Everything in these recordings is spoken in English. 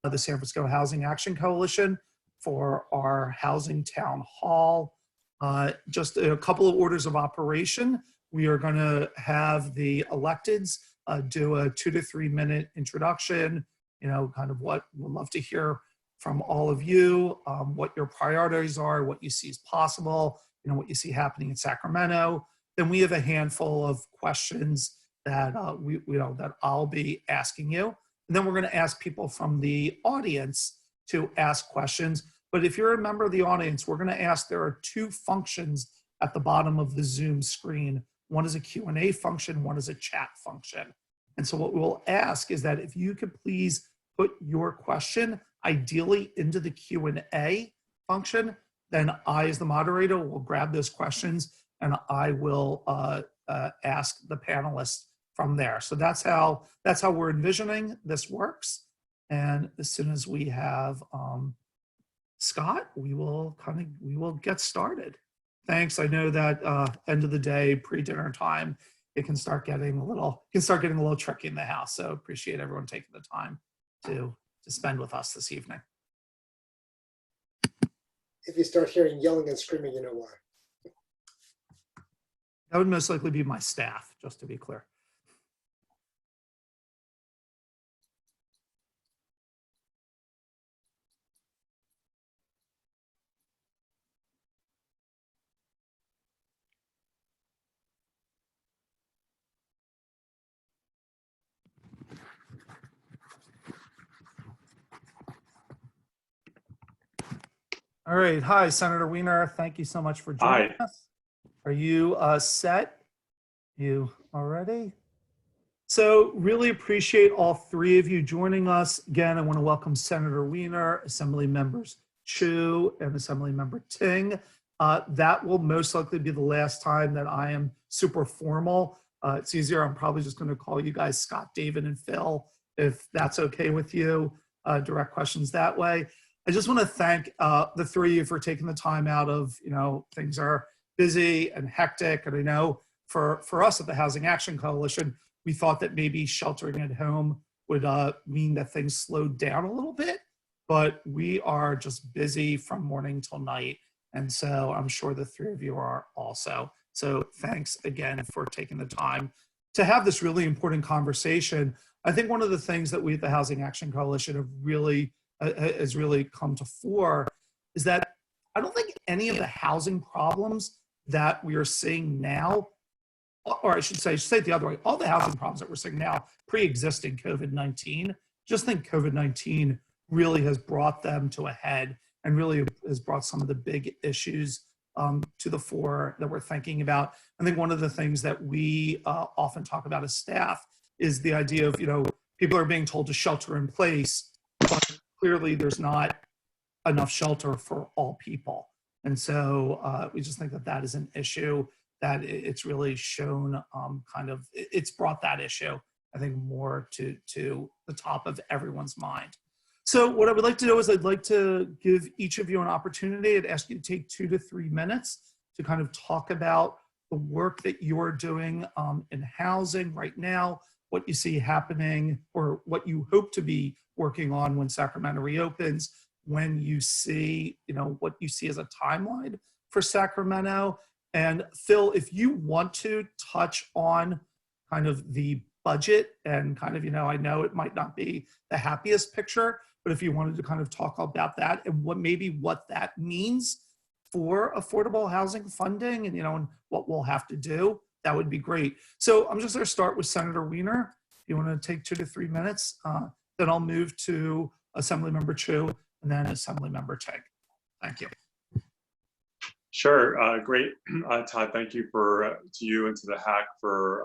the San Francisco Housing Action Coalition for our housing town hall. Just a couple of orders of operation. We are going to have the electeds do a 2 to 3 minute introduction, kind of what we'd love to hear from all of you, what your priorities are, what you see as possible, what you see happening in Sacramento. Then we have a handful of questions that that I'll be asking you. And then we're going to ask people from the audience to ask questions. But if you're a member of the audience, we're going to ask, there are 2 functions at the bottom of the Zoom screen. One is a Q&A function, one is a chat function. And so what we'll ask is that if you could please put your question ideally into the Q&A function, then I, as the moderator, will grab those questions and I will ask the panelists from there. So that's how we're envisioning this works. And as soon as we have Scott, we will get started. Thanks. I know that end of the day, pre-dinner time, it can start getting a little tricky in the house. So appreciate everyone taking the time to spend with us this evening. If you start hearing yelling and screaming, you know why. That would most likely be my staff, just to be clear. All right. Hi, Senator Wiener. Thank you so much for joining us. Are you set? You all ready? So really appreciate all 3 of you joining us. Again, I want to welcome Senator Wiener, Assembly Members Chiu, and Assemblymember Ting. That will most likely be the last time that I am super formal. It's easier. I'm probably just going to call you guys Scott, David, and Phil, if that's okay with you. Direct questions that way. I just want to thank the 3 of you for taking the time out of, things are busy and hectic. And I know for us at the Housing Action Coalition, we thought that maybe sheltering at home would mean that things slowed down a little bit, but we are just busy from morning till night. And so I'm sure the 3 of you are also. So thanks again for taking the time to have this really important conversation. I think one of the things that we at the Housing Action Coalition have really has really come to fore is that I don't think any of the housing problems that we are seeing now, or I should say it the other way, all the housing problems that we're seeing now pre-existing COVID-19, just think COVID-19 really has brought them to a head and really has brought some of the big issues to the fore that we're thinking about. I think one of the things that we often talk about as staff is the idea of, people are being told to shelter in place, but clearly there's not enough shelter for all people. And so we just think that that is an issue that it's really shown it's brought that issue, I think, more to the top of everyone's mind. So what I would like to do is I'd like to give each of you an opportunity. I'd ask you to take 2 to 3 minutes to kind of talk about the work that you're doing in housing right now, what you see happening or what you hope to be working on when Sacramento reopens, when you see, what you see as a timeline for Sacramento. And Phil, if you want to touch on kind of the budget and kind of, I know it might not be the happiest picture, but if you wanted to kind of talk about that and what that means for affordable housing funding and, and what we'll have to do, that would be great. So I'm just going to start with Senator Wiener. If you want to take 2 to 3 minutes, then I'll move to Assemblymember Chiu and then Assemblymember Ting. Thank you. Sure, great, Todd. Thank you to you and to the HAC for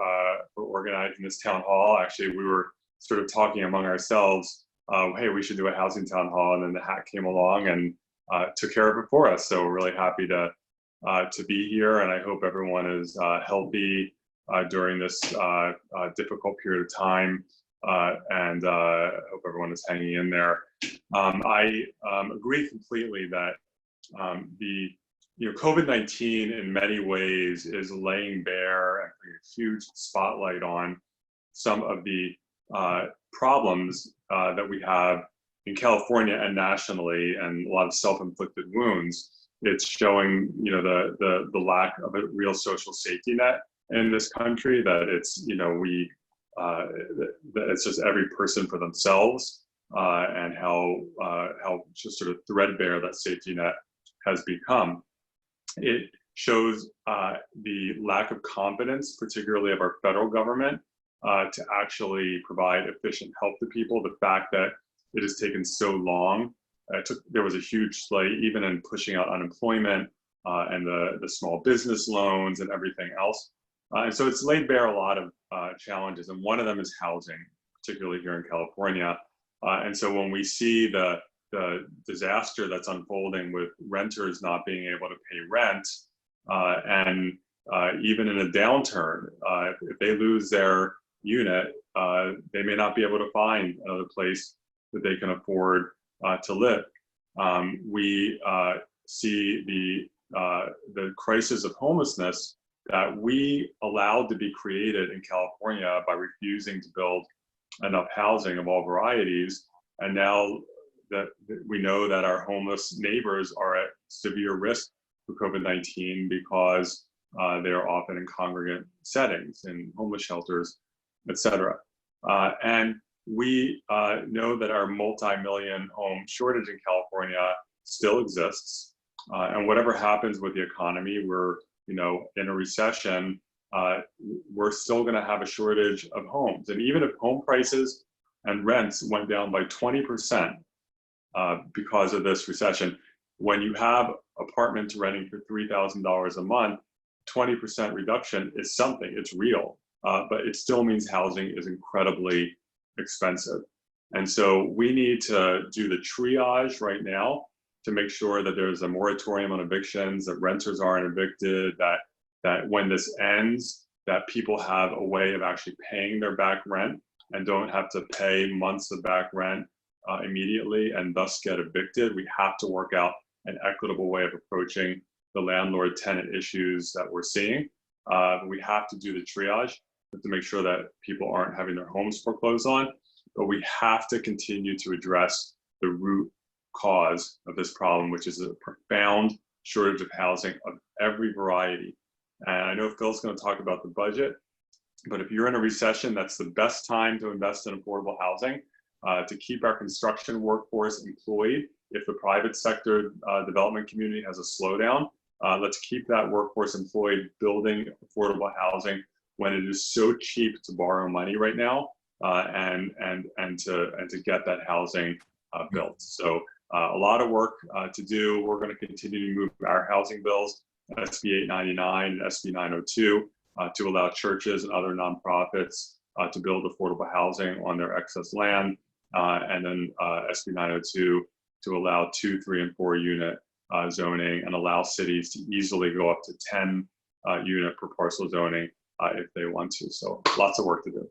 organizing this town hall. Actually, we were sort of talking among ourselves, hey, we should do a housing town hall, and then the HAC came along and took care of it for us. So we're really happy to be here, and I hope everyone is healthy during this difficult period of time, and hope everyone is hanging in there. I agree completely that COVID-19 in many ways is laying bare and putting a huge spotlight on some of the problems that we have in California and nationally, and a lot of self-inflicted wounds, it's showing, you know, the lack of a real social safety net in this country. That it's, you know, that it's just every person for themselves, and how just sort of threadbare that safety net has become. It shows the lack of confidence, particularly of our federal government, to actually provide efficient help to people. The fact that it has taken so long. There was a huge delay even in pushing out unemployment, and the small business loans and everything else. And so it's laid bare a lot of challenges, and one of them is housing, particularly here in California. And so when we see the disaster that's unfolding with renters not being able to pay rent, and even in a downturn, if they lose their unit, they may not be able to find another place that they can afford to live. We see the crisis of homelessness that we allowed to be created in California by refusing to build enough housing of all varieties. And now that we know that our homeless neighbors are at severe risk for COVID-19 because they are often in congregate settings, in homeless shelters, et cetera. And we know that our multi-million home shortage in California still exists. And whatever happens with the economy, we're, you know, in a recession, we're still going to have a shortage of homes. And even if home prices and rents went down by 20% because of this recession, when you have apartments renting for $3,000 a month, 20% reduction is something. It's real, but it still means housing is incredibly expensive. And so we need to do the triage right now to make sure that there's a moratorium on evictions, that renters aren't evicted, that when this ends, that people have a way of actually paying their back rent and don't have to pay months of back rent immediately and thus get evicted. We have to work out an equitable way of approaching the landlord-tenant issues that we're seeing. We have to do the triage to make sure that people aren't having their homes foreclosed on, but we have to continue to address the root cause of this problem, which is a profound shortage of housing of every variety. And I know Phil's going to talk about the budget, but if you're in a recession, that's the best time to invest in affordable housing, to keep our construction workforce employed. If the private sector development community has a slowdown, let's keep that workforce employed building affordable housing when it is so cheap to borrow money right now, and to get that housing built. So a lot of work to do. We're going to continue to move our housing bills, SB 899 and SB 902, to allow churches and other nonprofits to build affordable housing on their excess land, and then SB 902 to allow 2, 3, and 4 unit zoning, and allow cities to easily go up to 10 unit per parcel zoning if they want to. So lots of work to do.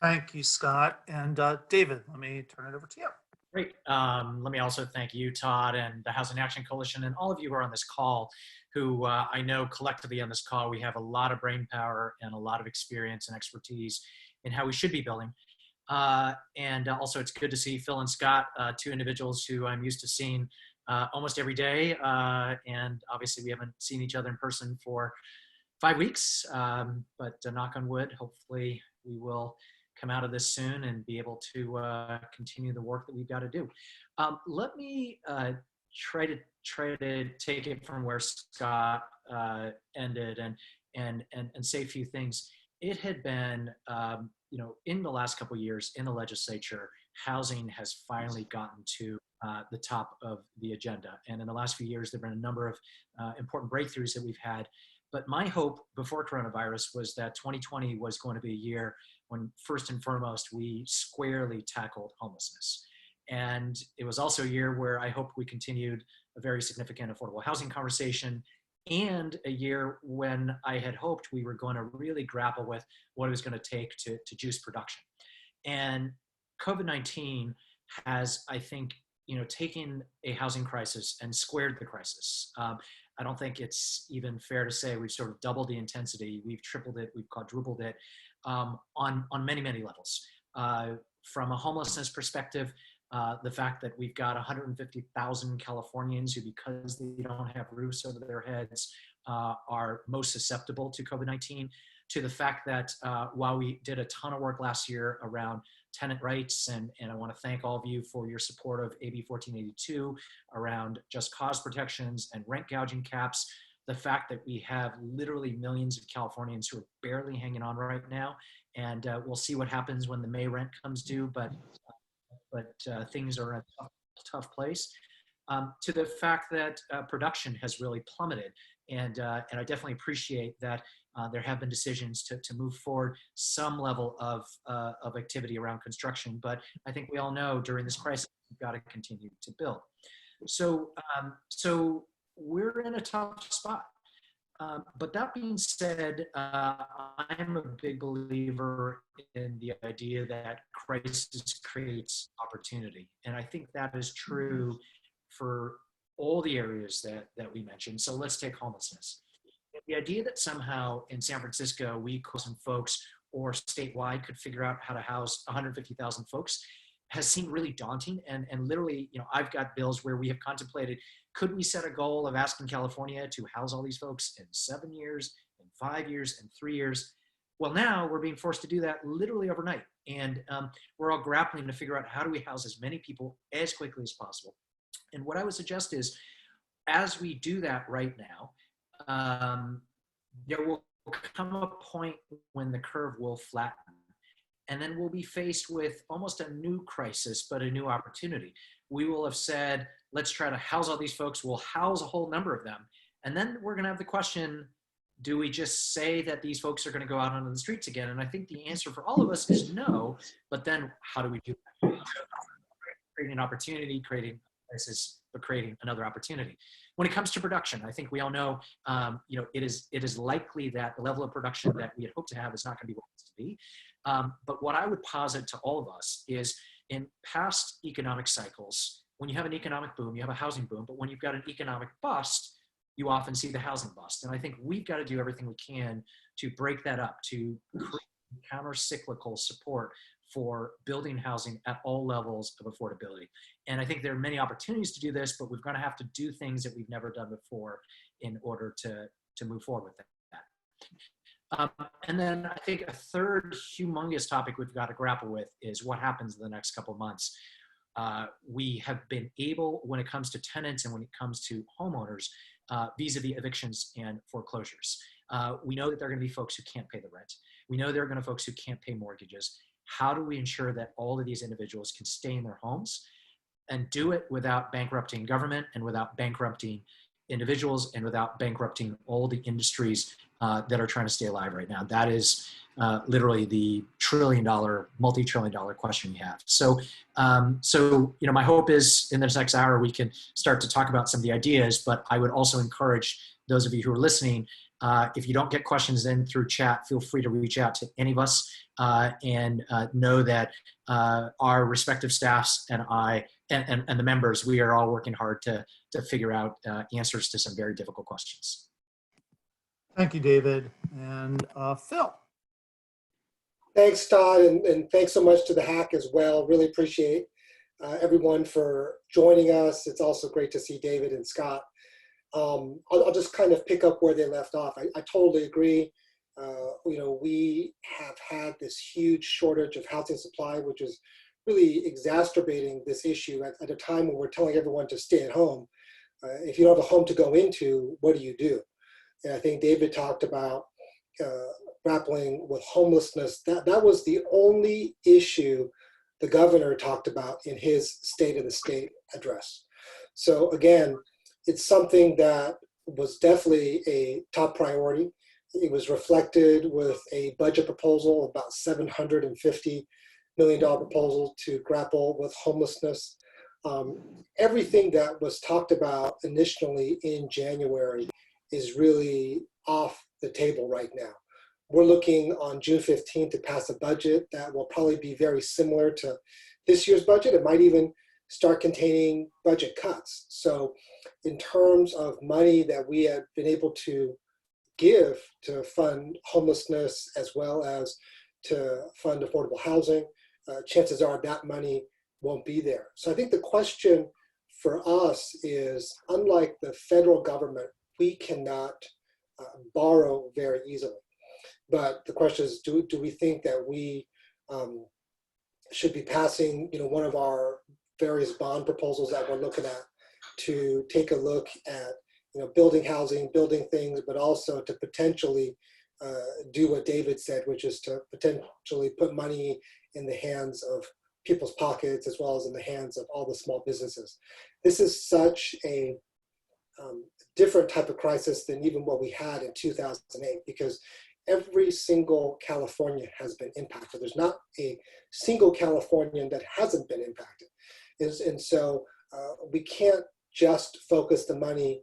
Thank you, Scott. And David, let me turn it over to you. Great. Let me also thank you, Todd, and the Housing Action Coalition, and all of you who are on this call, who I know collectively on this call, we have a lot of brain power and a lot of experience and expertise in how we should be building. And also it's good to see Phil and Scott, 2 individuals who I'm used to seeing almost every day. And obviously we haven't seen each other in person for 5 weeks, but knock on wood, hopefully we will come out of this soon and be able to continue the work that we've got to do. Let me try to take it from where Scott ended and say a few things. It had been, you know, in the last couple of years in the legislature, housing has finally gotten to the top of the agenda. And in the last few years, there have been a number of important breakthroughs that we've had. But my hope before coronavirus was that 2020 was going to be a year when, first and foremost, we squarely tackled homelessness. And it was also a year where I hoped we continued a very significant affordable housing conversation, and a year when I had hoped we were going to really grapple with what it was going to take to juice production. And COVID-19 has, I think, you know, taken a housing crisis and squared the crisis. I don't think it's even fair to say we've sort of doubled the intensity. We've tripled it, we've quadrupled it on many, many levels. From a homelessness perspective, the fact that we've got 150,000 Californians who, because they don't have roofs over their heads, are most susceptible to COVID-19, to the fact that while we did a ton of work last year around tenant rights, and I want to thank all of you for your support of AB 1482 around just cause protections and rent gouging caps, the fact that we have literally millions of Californians who are barely hanging on right now, and we'll see what happens when the May rent comes due, but things are in a tough place, to the fact that production has really plummeted. And I definitely appreciate that there have been decisions to move forward some level of activity around construction. But I think we all know during this crisis, we've got to continue to build. So we're in a tough spot. But that being said, I'm a big believer in the idea that crisis creates opportunity. And I think that is true for all the areas that we mentioned. So let's take homelessness. The idea that somehow in San Francisco, we, some folks, or statewide could figure out how to house 150,000 folks has seemed really daunting. And literally, I've got bills where we have contemplated, could we set a goal of asking California to house all these folks in 7 years, in 5 years, in 3 years? Well, now we're being forced to do that literally overnight. And we're all grappling to figure out how do we house as many people as quickly as possible. And what I would suggest is, as we do that right now, there will come a point when the curve will flatten. And then we'll be faced with almost a new crisis, but a new opportunity. We will have said, let's try to house all these folks. We'll house a whole number of them. And then we're going to have the question, do we just say that these folks are going to go out onto the streets again? And I think the answer for all of us is no. But then how do we do that? Creating an opportunity, creating a crisis, but creating another opportunity. When it comes to production, I think we all know, it is likely that the level of production that we had hoped to have is not going to be what it's to be. But what I would posit to all of us is, in past economic cycles, when you have an economic boom, you have a housing boom, but when you've got an economic bust, you often see the housing bust. And I think we've got to do everything we can to break that up, to create counter-cyclical support for building housing at all levels of affordability. And I think there are many opportunities to do this, but we're going to have to do things that we've never done before in order to move forward with that. And then I think a third humongous topic we've got to grapple with is what happens in the next couple of months. We have been able, when it comes to tenants and when it comes to homeowners, vis-a-vis evictions and foreclosures. We know that there are going to be folks who can't pay the rent. We know there are going to be folks who can't pay mortgages. How do we ensure that all of these individuals can stay in their homes and do it without bankrupting government and without bankrupting individuals and without bankrupting all the industries that are trying to stay alive right now? That is literally the multi-trillion-dollar question we have. So my hope is in this next hour we can start to talk about some of the ideas, but I would also encourage those of you who are listening, if you don't get questions in through chat, feel free to reach out to any of us and know that our respective staffs and I and the members, we are all working hard to figure out answers to some very difficult questions. Thank you, David. And Phil. Thanks, Todd, and thanks so much to the hack as well. Really appreciate everyone for joining us. It's also great to see David and Scott. I'll just kind of pick up where they left off. I totally agree. We have had this huge shortage of housing supply, which is really exacerbating this issue at a time when we're telling everyone to stay at home. If you don't have a home to go into, what do you do? And I think David talked about grappling with homelessness. That was the only issue the governor talked about in his State of the State address. So again, it's something that was definitely a top priority. It was reflected with a budget proposal, about $750 million proposal to grapple with homelessness. Everything that was talked about initially in January is really off the table right now. We're looking on June 15th to pass a budget that will probably be very similar to this year's budget. It might even start containing budget cuts. So in terms of money that we have been able to give to fund homelessness as well as to fund affordable housing, chances are that money won't be there. So I think the question for us is, unlike the federal government, we cannot borrow very easily. But the question is, do we think that we should be passing, one of our various bond proposals that we're looking at to take a look at, building housing, building things, but also to potentially do what David said, which is to potentially put money in the hands of people's pockets as well as in the hands of all the small businesses. This is such a different type of crisis than even what we had in 2008, because every single Californian has been impacted. There's not a single Californian that hasn't been impacted. And so we can't just focus the money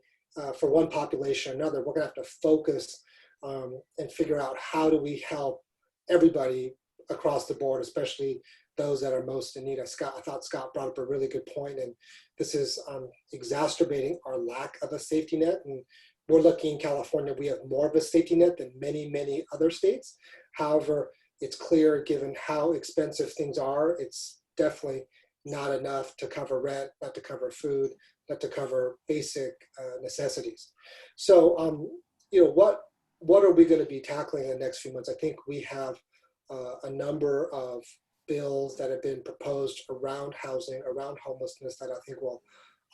for one population or another. We're gonna have to focus and figure out how do we help everybody across the board, especially those that are most in need. I thought Scott brought up a really good point, and this is exacerbating our lack of a safety net. And we're lucky in California, we have more of a safety net than many, many other states. However, it's clear, given how expensive things are, it's definitely not enough to cover rent, not to cover food, not to cover basic necessities. So, what are we going to be tackling in the next few months? I think we have a number of bills that have been proposed around housing, around homelessness, that I think will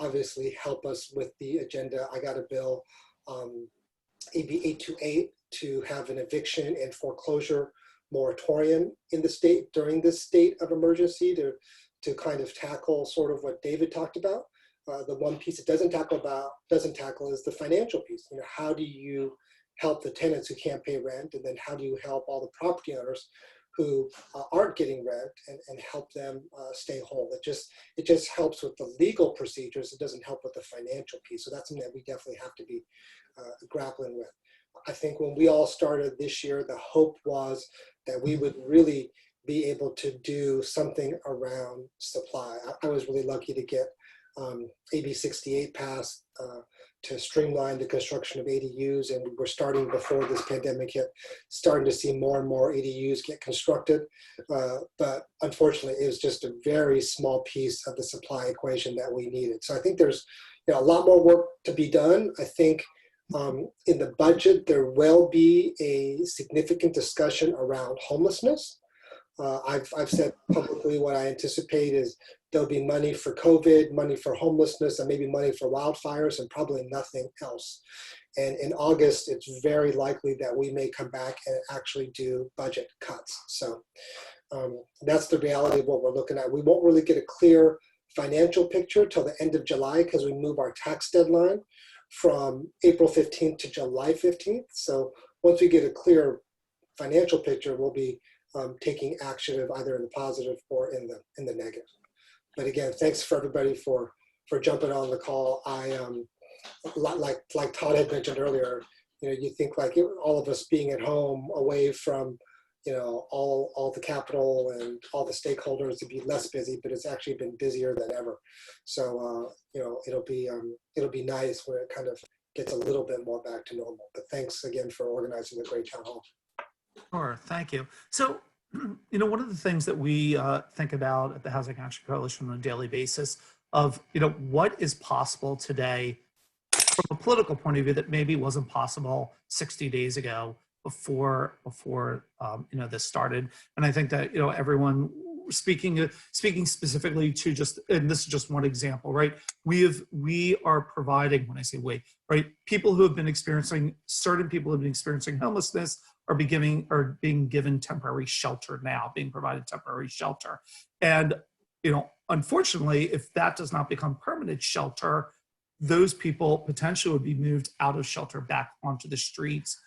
obviously help us with the agenda. I got a bill, AB 828, to have an eviction and foreclosure moratorium in the state during this state of emergency to kind of tackle sort of what David talked about. The one piece it doesn't tackle is the financial piece. How do you help the tenants who can't pay rent, and then how do you help all the property owners who aren't getting rent and help them stay whole? It just helps with the legal procedures. It doesn't help with the financial piece. So that's something that we definitely have to be grappling with. I think when we all started this year, the hope was that we would really be able to do something around supply. I was really lucky to get AB 68 passed to streamline the construction of ADUs, and we were starting before this pandemic hit, starting to see more and more ADUs get constructed. But unfortunately, it was just a very small piece of the supply equation that we needed. So I think there's a lot more work to be done. I think in the budget, there will be a significant discussion around homelessness. I've said publicly what I anticipate is there'll be money for COVID, money for homelessness, and maybe money for wildfires, and probably nothing else. And in August, it's very likely that we may come back and actually do budget cuts. So that's the reality of what we're looking at. We won't really get a clear financial picture till the end of July, because we move our tax deadline from April 15th to July 15th. So once we get a clear financial picture, we'll be taking action of either in the positive or in the negative. But again, thanks for everybody for jumping on the call. I like Todd had mentioned earlier, you think like all of us being at home away from all the capital and all the stakeholders to be less busy, but it's actually been busier than ever. So it'll be nice when it kind of gets a little bit more back to normal. But thanks again for organizing the great town hall. Sure, thank you. So, one of the things that we think about at the Housing Action Coalition on a daily basis of, what is possible today from a political point of view that maybe wasn't possible 60 days ago before this started. And I think that, everyone speaking specifically to and this is just one example, right? We are providing, when I say we, right, certain people who have been experiencing homelessness are being given temporary shelter now, being provided temporary shelter. And, unfortunately, if that does not become permanent shelter, those people potentially would be moved out of shelter back onto the streets,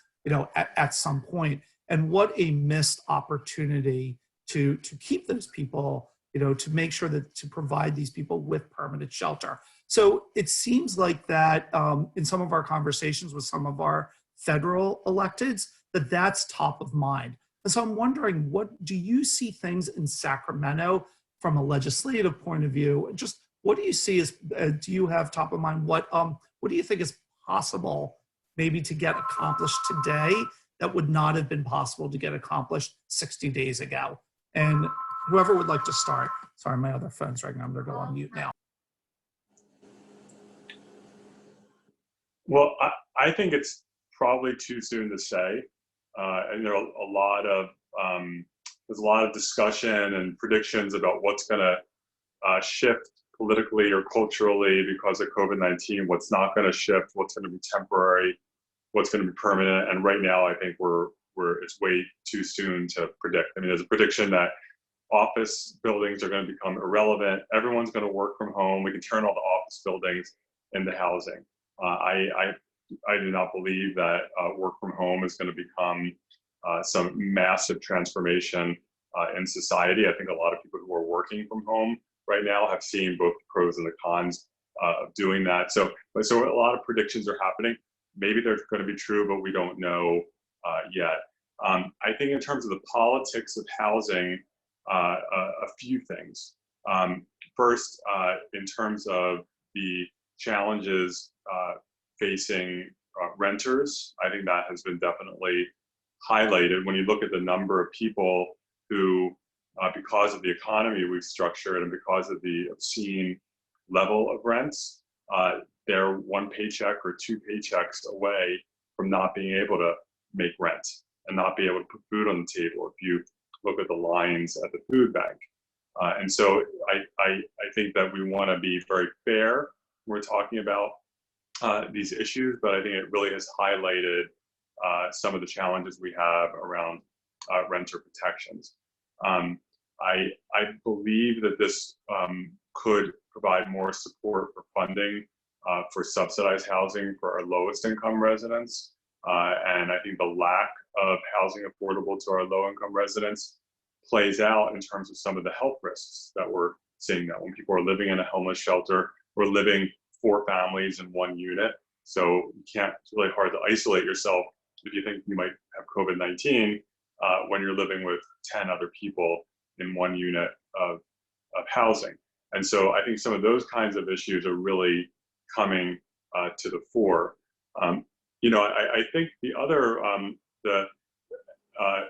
at some point. And what a missed opportunity to keep those people, to make sure that to provide these people with permanent shelter. So it seems like that in some of our conversations with some of our federal electeds, that's top of mind. And so I'm wondering, what do you see things in Sacramento from a legislative point of view? Just what do you see as, do you have top of mind? What do you think is possible maybe to get accomplished today that would not have been possible to get accomplished 60 days ago? And whoever would like to start. Sorry, my other phone's ringing. I'm going to go on mute now. Well, I think it's probably too soon to say. And there are a lot of there's a lot of discussion and predictions about what's going to shift politically or culturally because of COVID-19. What's not going to shift? What's going to be temporary? What's going to be permanent? And right now, I think it's way too soon to predict. I mean, there's a prediction that office buildings are going to become irrelevant. Everyone's going to work from home. We can turn all the office buildings into housing. I do not believe that work from home is going to become some massive transformation in society. I think a lot of people who are working from home right now have seen both the pros and the cons of doing that. So a lot of predictions are happening. Maybe they're going to be true, but we don't know yet. I think in terms of the politics of housing, a few things. First, in terms of the challenges facing renters, I think that has been definitely highlighted when you look at the number of people who, because of the economy we've structured and because of the obscene level of rents, they're one paycheck or two paychecks away from not being able to make rent and not be able to put food on the table if you look at the lines at the food bank. And so I think that we want to be very fair when we're talking about these issues, but I think it really has highlighted some of the challenges we have around renter protections. I believe that this could provide more support for funding for subsidized housing for our lowest income residents. And I think the lack of housing affordable to our low income residents plays out in terms of some of the health risks that we're seeing now. When people are living in a homeless shelter, we're living 4 families in 1 unit. So it's really hard to isolate yourself if you think you might have COVID-19 when you're living with 10 other people in 1 unit of housing. And so I think some of those kinds of issues are really coming to the fore. I think the other,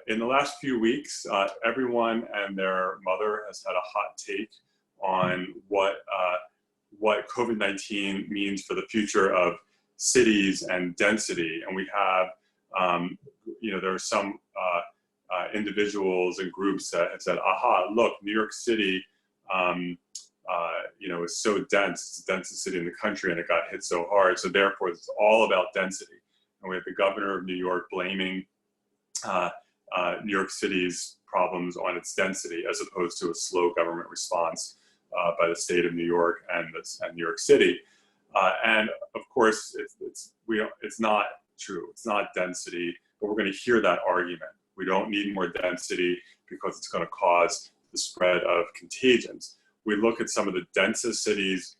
in the last few weeks, everyone and their mother has had a hot take on what COVID-19 means for the future of cities and density. And we have, there are some individuals and groups that have said, aha, look, New York City, is so dense, it's the densest city in the country, and it got hit so hard. So therefore, it's all about density. And we have the governor of New York blaming New York City's problems on its density, as opposed to a slow government response by the state of New York and New York City. And of course, it's not true. It's not density, but we're going to hear that argument. We don't need more density because it's going to cause the spread of contagions. We look at some of the densest cities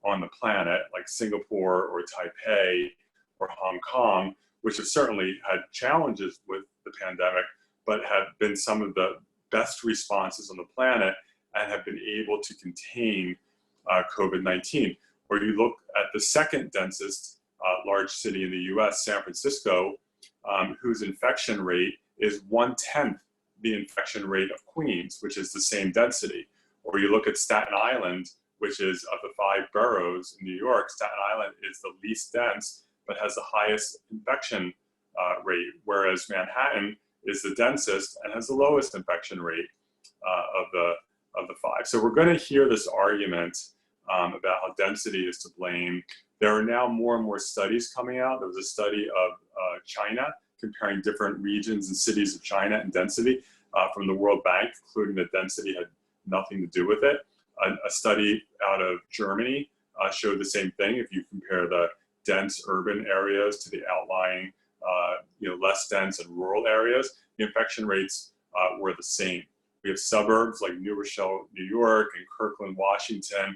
on the planet, like Singapore or Taipei or Hong Kong, which have certainly had challenges with the pandemic, but have been some of the best responses on the planet and have been able to contain COVID-19. Or you look at the second densest large city in the US, San Francisco, whose infection rate is 1/10 the infection rate of Queens, which is the same density. Or you look at Staten Island, which is of the 5 boroughs in New York, Staten Island is the least dense, but has the highest infection rate, whereas Manhattan is the densest and has the lowest infection rate of the 5. So we're going to hear this argument about how density is to blame. There are now more and more studies coming out. There was a study of China comparing different regions and cities of China and density from the World Bank, concluding that density had nothing to do with it. A study out of Germany showed the same thing. If you compare the dense urban areas to the outlying, less dense and rural areas, the infection rates were the same. We have suburbs like New Rochelle, New York, and Kirkland, Washington,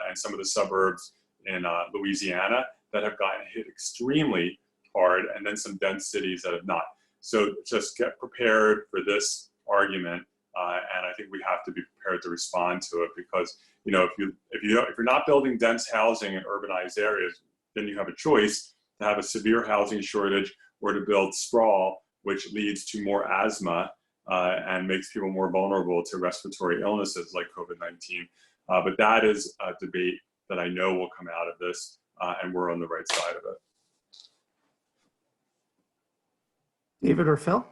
and some of the suburbs in Louisiana that have gotten hit extremely hard, and then some dense cities that have not. So just get prepared for this argument, and I think we have to be prepared to respond to it, because if you're not building dense housing in urbanized areas, then you have a choice to have a severe housing shortage or to build sprawl, which leads to more asthma and makes people more vulnerable to respiratory illnesses like COVID-19. But that is a debate that I know will come out of this, and we're on the right side of it. David or Phil?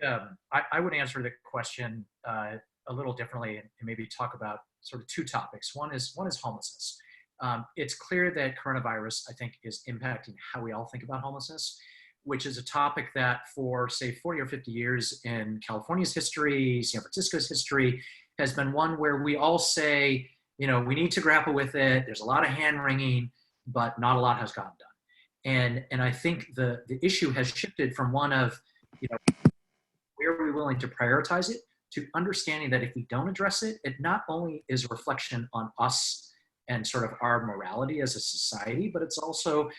Yeah. I would answer the question a little differently and maybe talk about sort of two topics. One is homelessness. It's clear that coronavirus, I think, is impacting how we all think about homelessness, which is a topic that for, say, 40 or 50 years in California's history, San Francisco's history, has been one where we all say, you know, we need to grapple with it. There's a lot of hand-wringing, but not a lot has gotten done. And I think the issue has shifted from one of, you know, where are we willing to prioritize it, to understanding that if we don't address it, it not only is a reflection on us and sort of our morality as a society, but it's also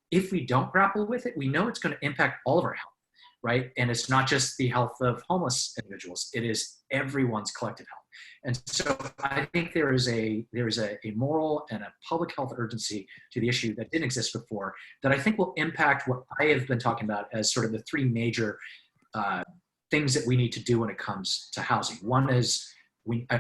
if we don't grapple with it, we know it's going to impact all of our health, right? And it's not just the health of homeless individuals; it is everyone's collective health. And so I think there is a moral and a public health urgency to the issue that didn't exist before that I think will impact what I have been talking about as sort of the three major things that we need to do when it comes to housing. One is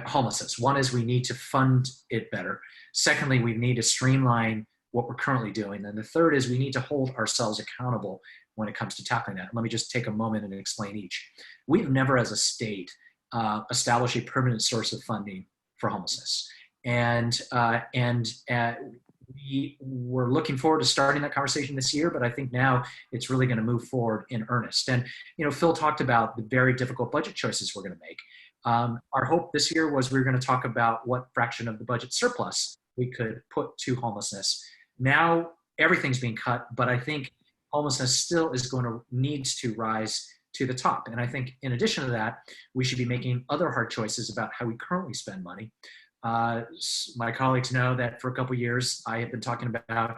homelessness. One is we need to fund it better. Secondly, we need to streamline what we're currently doing. And the third is we need to hold ourselves accountable when it comes to tackling that. Let me just take a moment and explain each. We've never as a state established a permanent source of funding for homelessness. And we were looking forward to starting that conversation this year, but I think now it's really going to move forward in earnest. And, you know, Phil talked about the very difficult budget choices we're going to make. Our hope this year was we were going to talk about what fraction of the budget surplus we could put to homelessness. Now everything's being cut, but I think homelessness still needs to rise to the top. And I think in addition to that, we should be making other hard choices about how we currently spend money. My colleagues know that for a couple of years, I have been talking about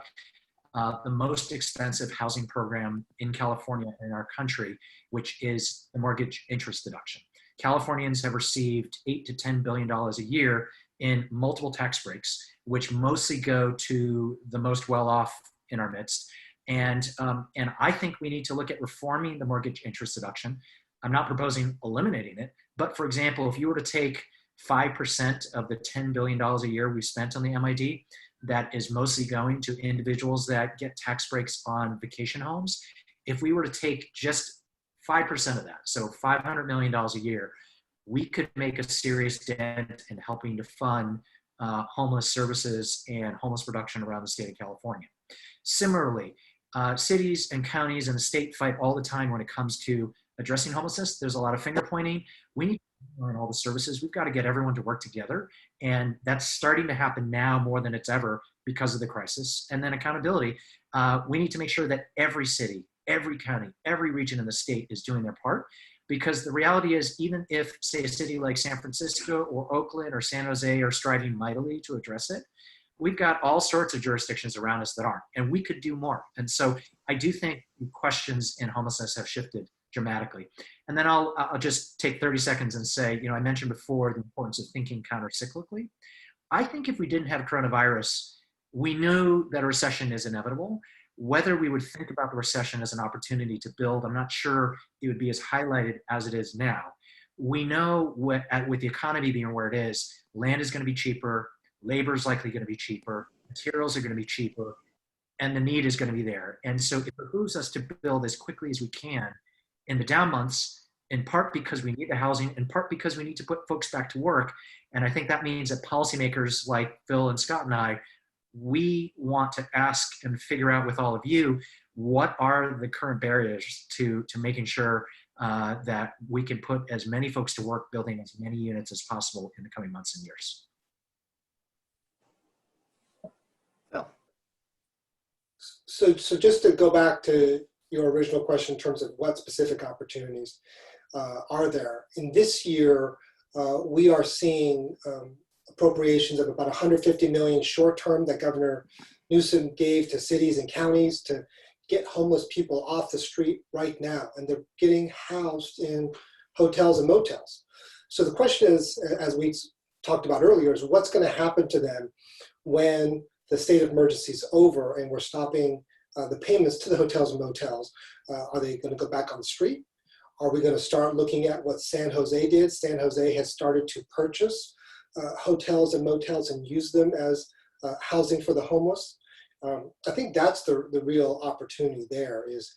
the most expensive housing program in California in our country, which is the mortgage interest deduction. Californians have received $8 to $10 billion a year in multiple tax breaks, which mostly go to the most well-off in our midst. And I think we need to look at reforming the mortgage interest deduction. I'm not proposing eliminating it, but for example, if you were to take 5% of the $10 billion a year we spent on the MID, that is mostly going to individuals that get tax breaks on vacation homes. If we were to take just 5% of that, so $500 million a year, we could make a serious dent in helping to fund homeless services and homeless production around the state of California. Similarly, cities and counties and the state fight all the time when it comes to addressing homelessness. There's a lot of finger pointing. We need to learn all the services. We've got to get everyone to work together. And that's starting to happen now more than it's ever because of the crisis. And then accountability. We need to make sure that every city, every county, every region in the state is doing their part. Because the reality is, even if, say, a city like San Francisco or Oakland or San Jose are striving mightily to address it, we've got all sorts of jurisdictions around us that aren't, and we could do more. And so I do think questions in homelessness have shifted dramatically. And then I'll just take 30 seconds and say, you know, I mentioned before the importance of thinking counter-cyclically. I think if we didn't have coronavirus, we knew that a recession is inevitable. Whether we would think about the recession as an opportunity to build, I'm not sure it would be as highlighted as it is now. We know with the economy being where it is, land is going to be cheaper, labor is likely going to be cheaper, materials are going to be cheaper, and the need is going to be there. And so it behooves us to build as quickly as we can in the down months, in part because we need the housing, in part because we need to put folks back to work. And I think that means that policymakers like Phil and Scott and I, we want to ask and figure out with all of you, what are the current barriers to making sure that we can put as many folks to work building as many units as possible in the coming months and years. So just to go back to your original question in terms of what specific opportunities are there. In this year, we are seeing appropriations of about 150 million short-term that Governor Newsom gave to cities and counties to get homeless people off the street right now, and they're getting housed in hotels and motels. So the question is, as we talked about earlier, is what's going to happen to them when the state of emergency is over and we're stopping the payments to the hotels and motels? Are they going to go back on the street? Are we going to start looking at what San Jose did? San Jose has started to purchase hotels and motels and use them as housing for the homeless. I think that's the real opportunity there is,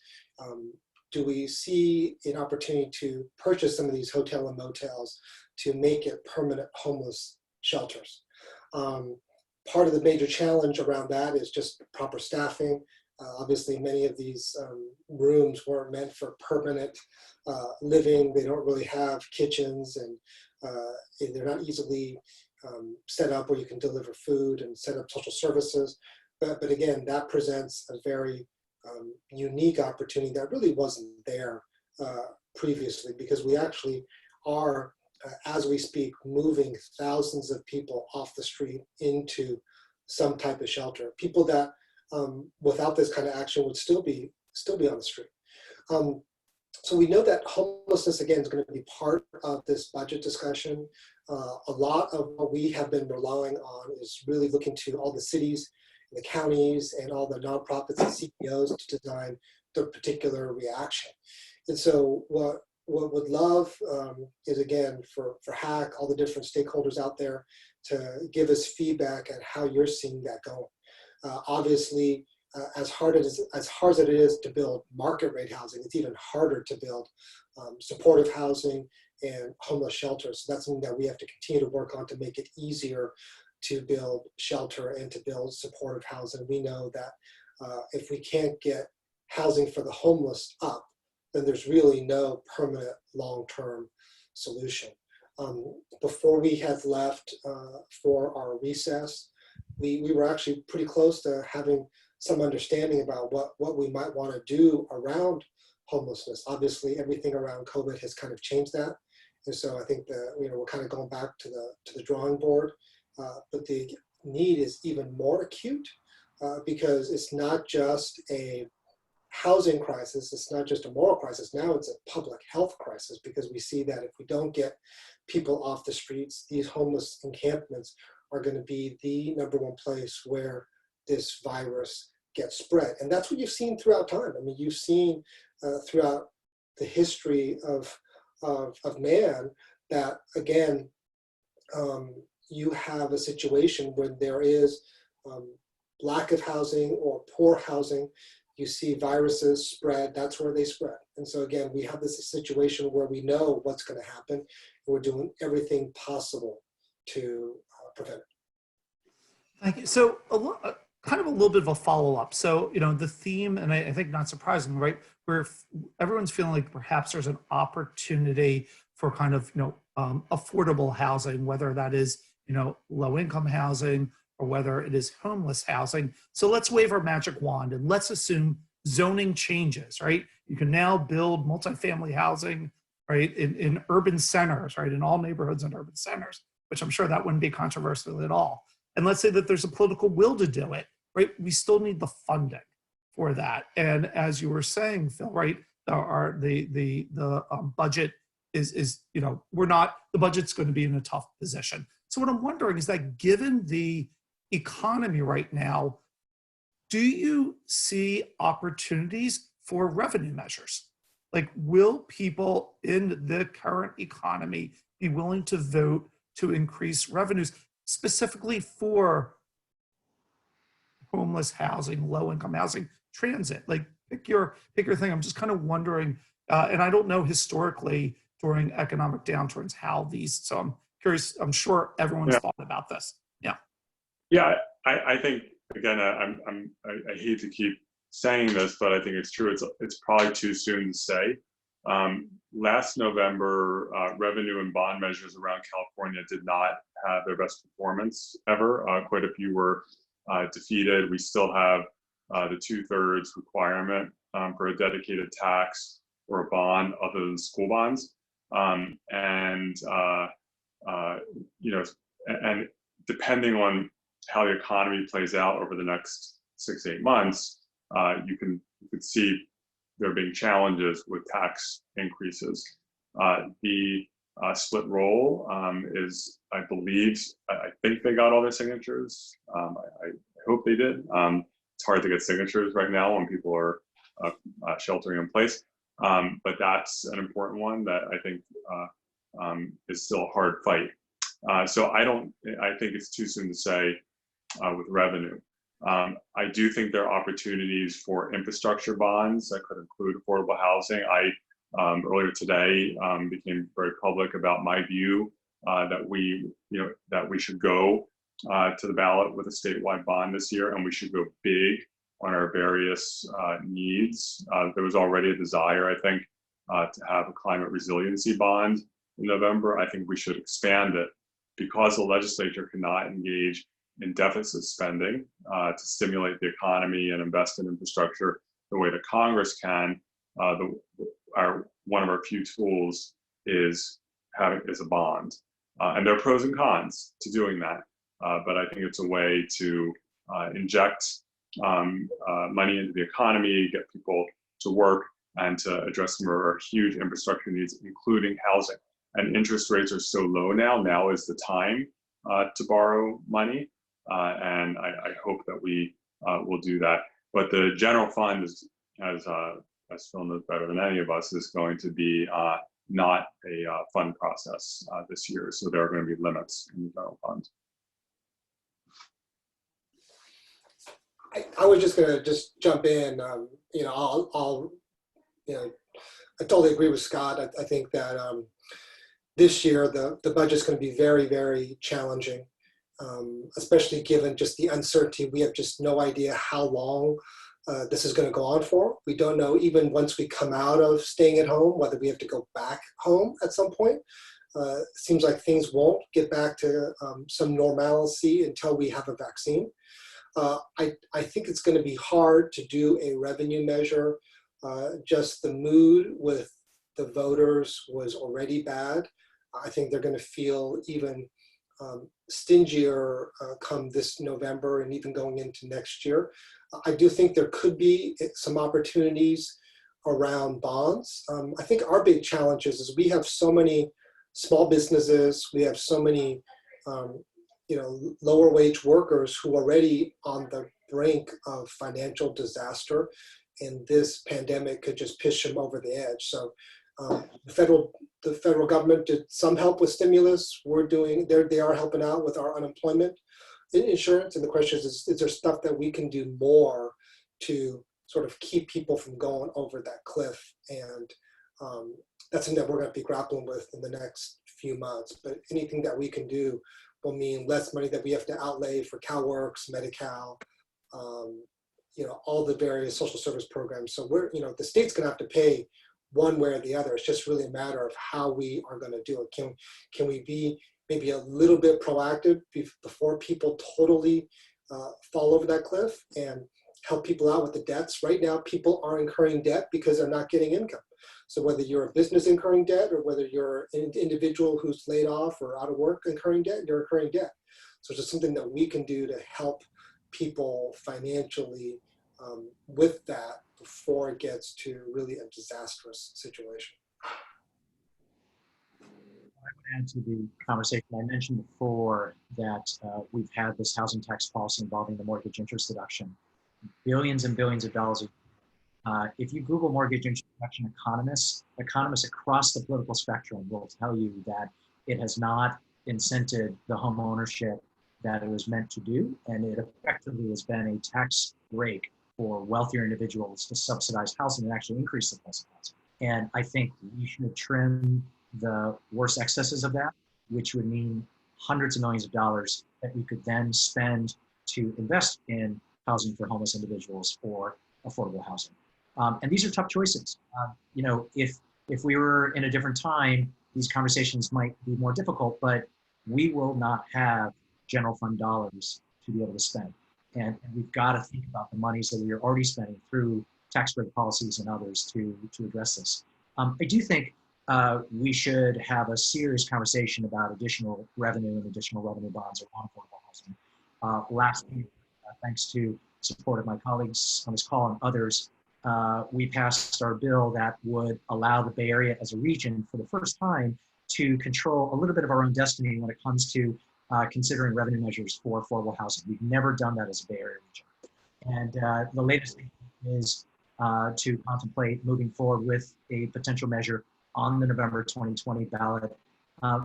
do we see an opportunity to purchase some of these hotel and motels to make it permanent homeless shelters? Part of the major challenge around that is just proper staffing. Obviously, many of these rooms weren't meant for permanent living. They don't really have kitchens, and they're not easily set up where you can deliver food and set up social services. But again, that presents a very unique opportunity that really wasn't there previously, because we actually are, as we speak, moving thousands of people off the street into some type of shelter. People that without this kind of action would still be on the street. So we know that homelessness, again, is going to be part of this budget discussion. A lot of what we have been relying on is really looking to all the cities, the counties, and all the nonprofits and CEOs to design their particular reaction. And so what would love is, again, for HAC, all the different stakeholders out there, to give us feedback on how you're seeing that going. Obviously, as hard as it is to build market rate housing, it's even harder to build supportive housing and homeless shelters. So that's something that we have to continue to work on to make it easier to build shelter and to build supportive housing. We know that if we can't get housing for the homeless up, then there's really no permanent long-term solution. Before we had left for our recess, we were actually pretty close to having some understanding about what we might want to do around homelessness. Obviously, everything around COVID has kind of changed that. And so I think that, we're kind of going back to the drawing board. But the need is even more acute because it's not just a housing crisis, it's not just a moral crisis, now it's a public health crisis, because we see that if we don't get people off the streets, these homeless encampments are going to be the #1 place where this virus gets spread. And that's what you've seen throughout time. I mean, you've seen throughout the history of man that, again, you have a situation when there is lack of housing or poor housing, you see viruses spread, that's where they spread. And so again, we have this situation where we know what's going to happen, and we're doing everything possible to prevent it. Thank you. So kind of a little bit of a follow-up. So, the theme, and I think not surprising, right, where everyone's feeling like perhaps there's an opportunity for kind of, affordable housing, whether that is, low-income housing or whether it is homeless housing. So let's wave our magic wand and let's assume zoning changes, right? You can now build multifamily housing, right, in urban centers, right, in all neighborhoods and urban centers, which I'm sure that wouldn't be controversial at all. And let's say that there's a political will to do it, right? We still need the funding for that. And as you were saying, Phil, right, the budget is the budget's going to be in a tough position. So what I'm wondering is that, given the economy right now, do you see opportunities for revenue measures? Like, will people in the current economy be willing to vote to increase revenues, specifically for homeless housing, low-income housing, transit? Like, pick your thing. I'm just kind of wondering, and I don't know historically during economic downturns how these. So I'm curious. I'm sure everyone's thought about this. Yeah. Yeah, I think, again, I hate to keep saying this, but I think it's true. It's probably too soon to say. Last November, revenue and bond measures around California did not have their best performance ever. Quite a few were defeated. We still have the 2/3 requirement for a dedicated tax or a bond other than school bonds. And depending on how the economy plays out over the next 6 to 8 months, you could see there being challenges with tax increases. The split roll is, I think they got all their signatures. I hope they did. It's hard to get signatures right now when people are sheltering in place. But that's an important one that I think is still a hard fight. So I think it's too soon to say with revenue. I do think there are opportunities for infrastructure bonds that could include affordable housing. I earlier today became very public about my view that we should go to the ballot with a statewide bond this year, and we should go big on our various needs. There was already a desire, I think, to have a climate resiliency bond in November. I think we should expand it because the legislature cannot engage in deficit spending to stimulate the economy and invest in infrastructure the way that Congress can. One of our few tools is a bond, and there are pros and cons to doing that. But I think it's a way to inject money into the economy, get people to work, and to address some of our huge infrastructure needs, including housing. And interest rates are so low now. Now is the time to borrow money, and I hope that we will do that. But the general fund is, as Phil knows better than any of us, is going to be not a fund process this year. So there are going to be limits in the general fund. I was just going to jump in. I totally agree with Scott. I think that this year the budget's going to be very, very challenging, especially given just the uncertainty. We have just no idea how long this is going to go on for. We don't know, even once we come out of staying at home, whether we have to go back home at some point. Seems like things won't get back to some normalcy until we have a vaccine. I think it's going to be hard to do a revenue measure. Just the mood with the voters was already bad. I think they're going to feel even stingier come this November and even going into next year. I do think there could be some opportunities around bonds. I think our big challenge is we have so many small businesses, we have so many lower wage workers who are already on the brink of financial disaster, and this pandemic could just push them over the edge. So the federal government did some help with stimulus. They are helping out with our unemployment insurance. And the question is there stuff that we can do more to sort of keep people from going over that cliff? And that's something that we're going to be grappling with in the next few months. But anything that we can do will mean less money that we have to outlay for CalWORKs, Medi-Cal, all the various social service programs. So the state's going to have to pay one way or the other. It's just really a matter of how we are going to do it. Can we be maybe a little bit proactive before people totally fall over that cliff and help people out with the debts? Right now, people are incurring debt because they're not getting income. So whether you're a business incurring debt or whether you're an individual who's laid off or out of work incurring debt, you're incurring debt. So it's just something that we can do to help people financially with that before it gets to really a disastrous situation. I would add to the conversation. I mentioned before that we've had this housing tax policy involving the mortgage interest deduction. Billions and billions of dollars. If you Google mortgage interest deduction economists across the political spectrum will tell you that it has not incented the home ownership that it was meant to do, and it effectively has been a tax break for wealthier individuals to subsidize housing and actually increase the price of housing. And I think we should trim the worst excesses of that, which would mean hundreds of millions of dollars that we could then spend to invest in housing for homeless individuals or affordable housing. And these are tough choices. If we were in a different time, these conversations might be more difficult, but we will not have general fund dollars to be able to spend. And we've got to think about the monies that we are already spending through tax break policies and others to address this. I do think we should have a serious conversation about additional revenue and additional revenue bonds around affordable housing. Last week, thanks to support of my colleagues on this call and others, we passed our bill that would allow the Bay Area as a region for the first time to control a little bit of our own destiny when it comes to considering revenue measures for affordable housing. We've never done that as a Bay Area region. And the latest thing is to contemplate moving forward with a potential measure on the November 2020 ballot,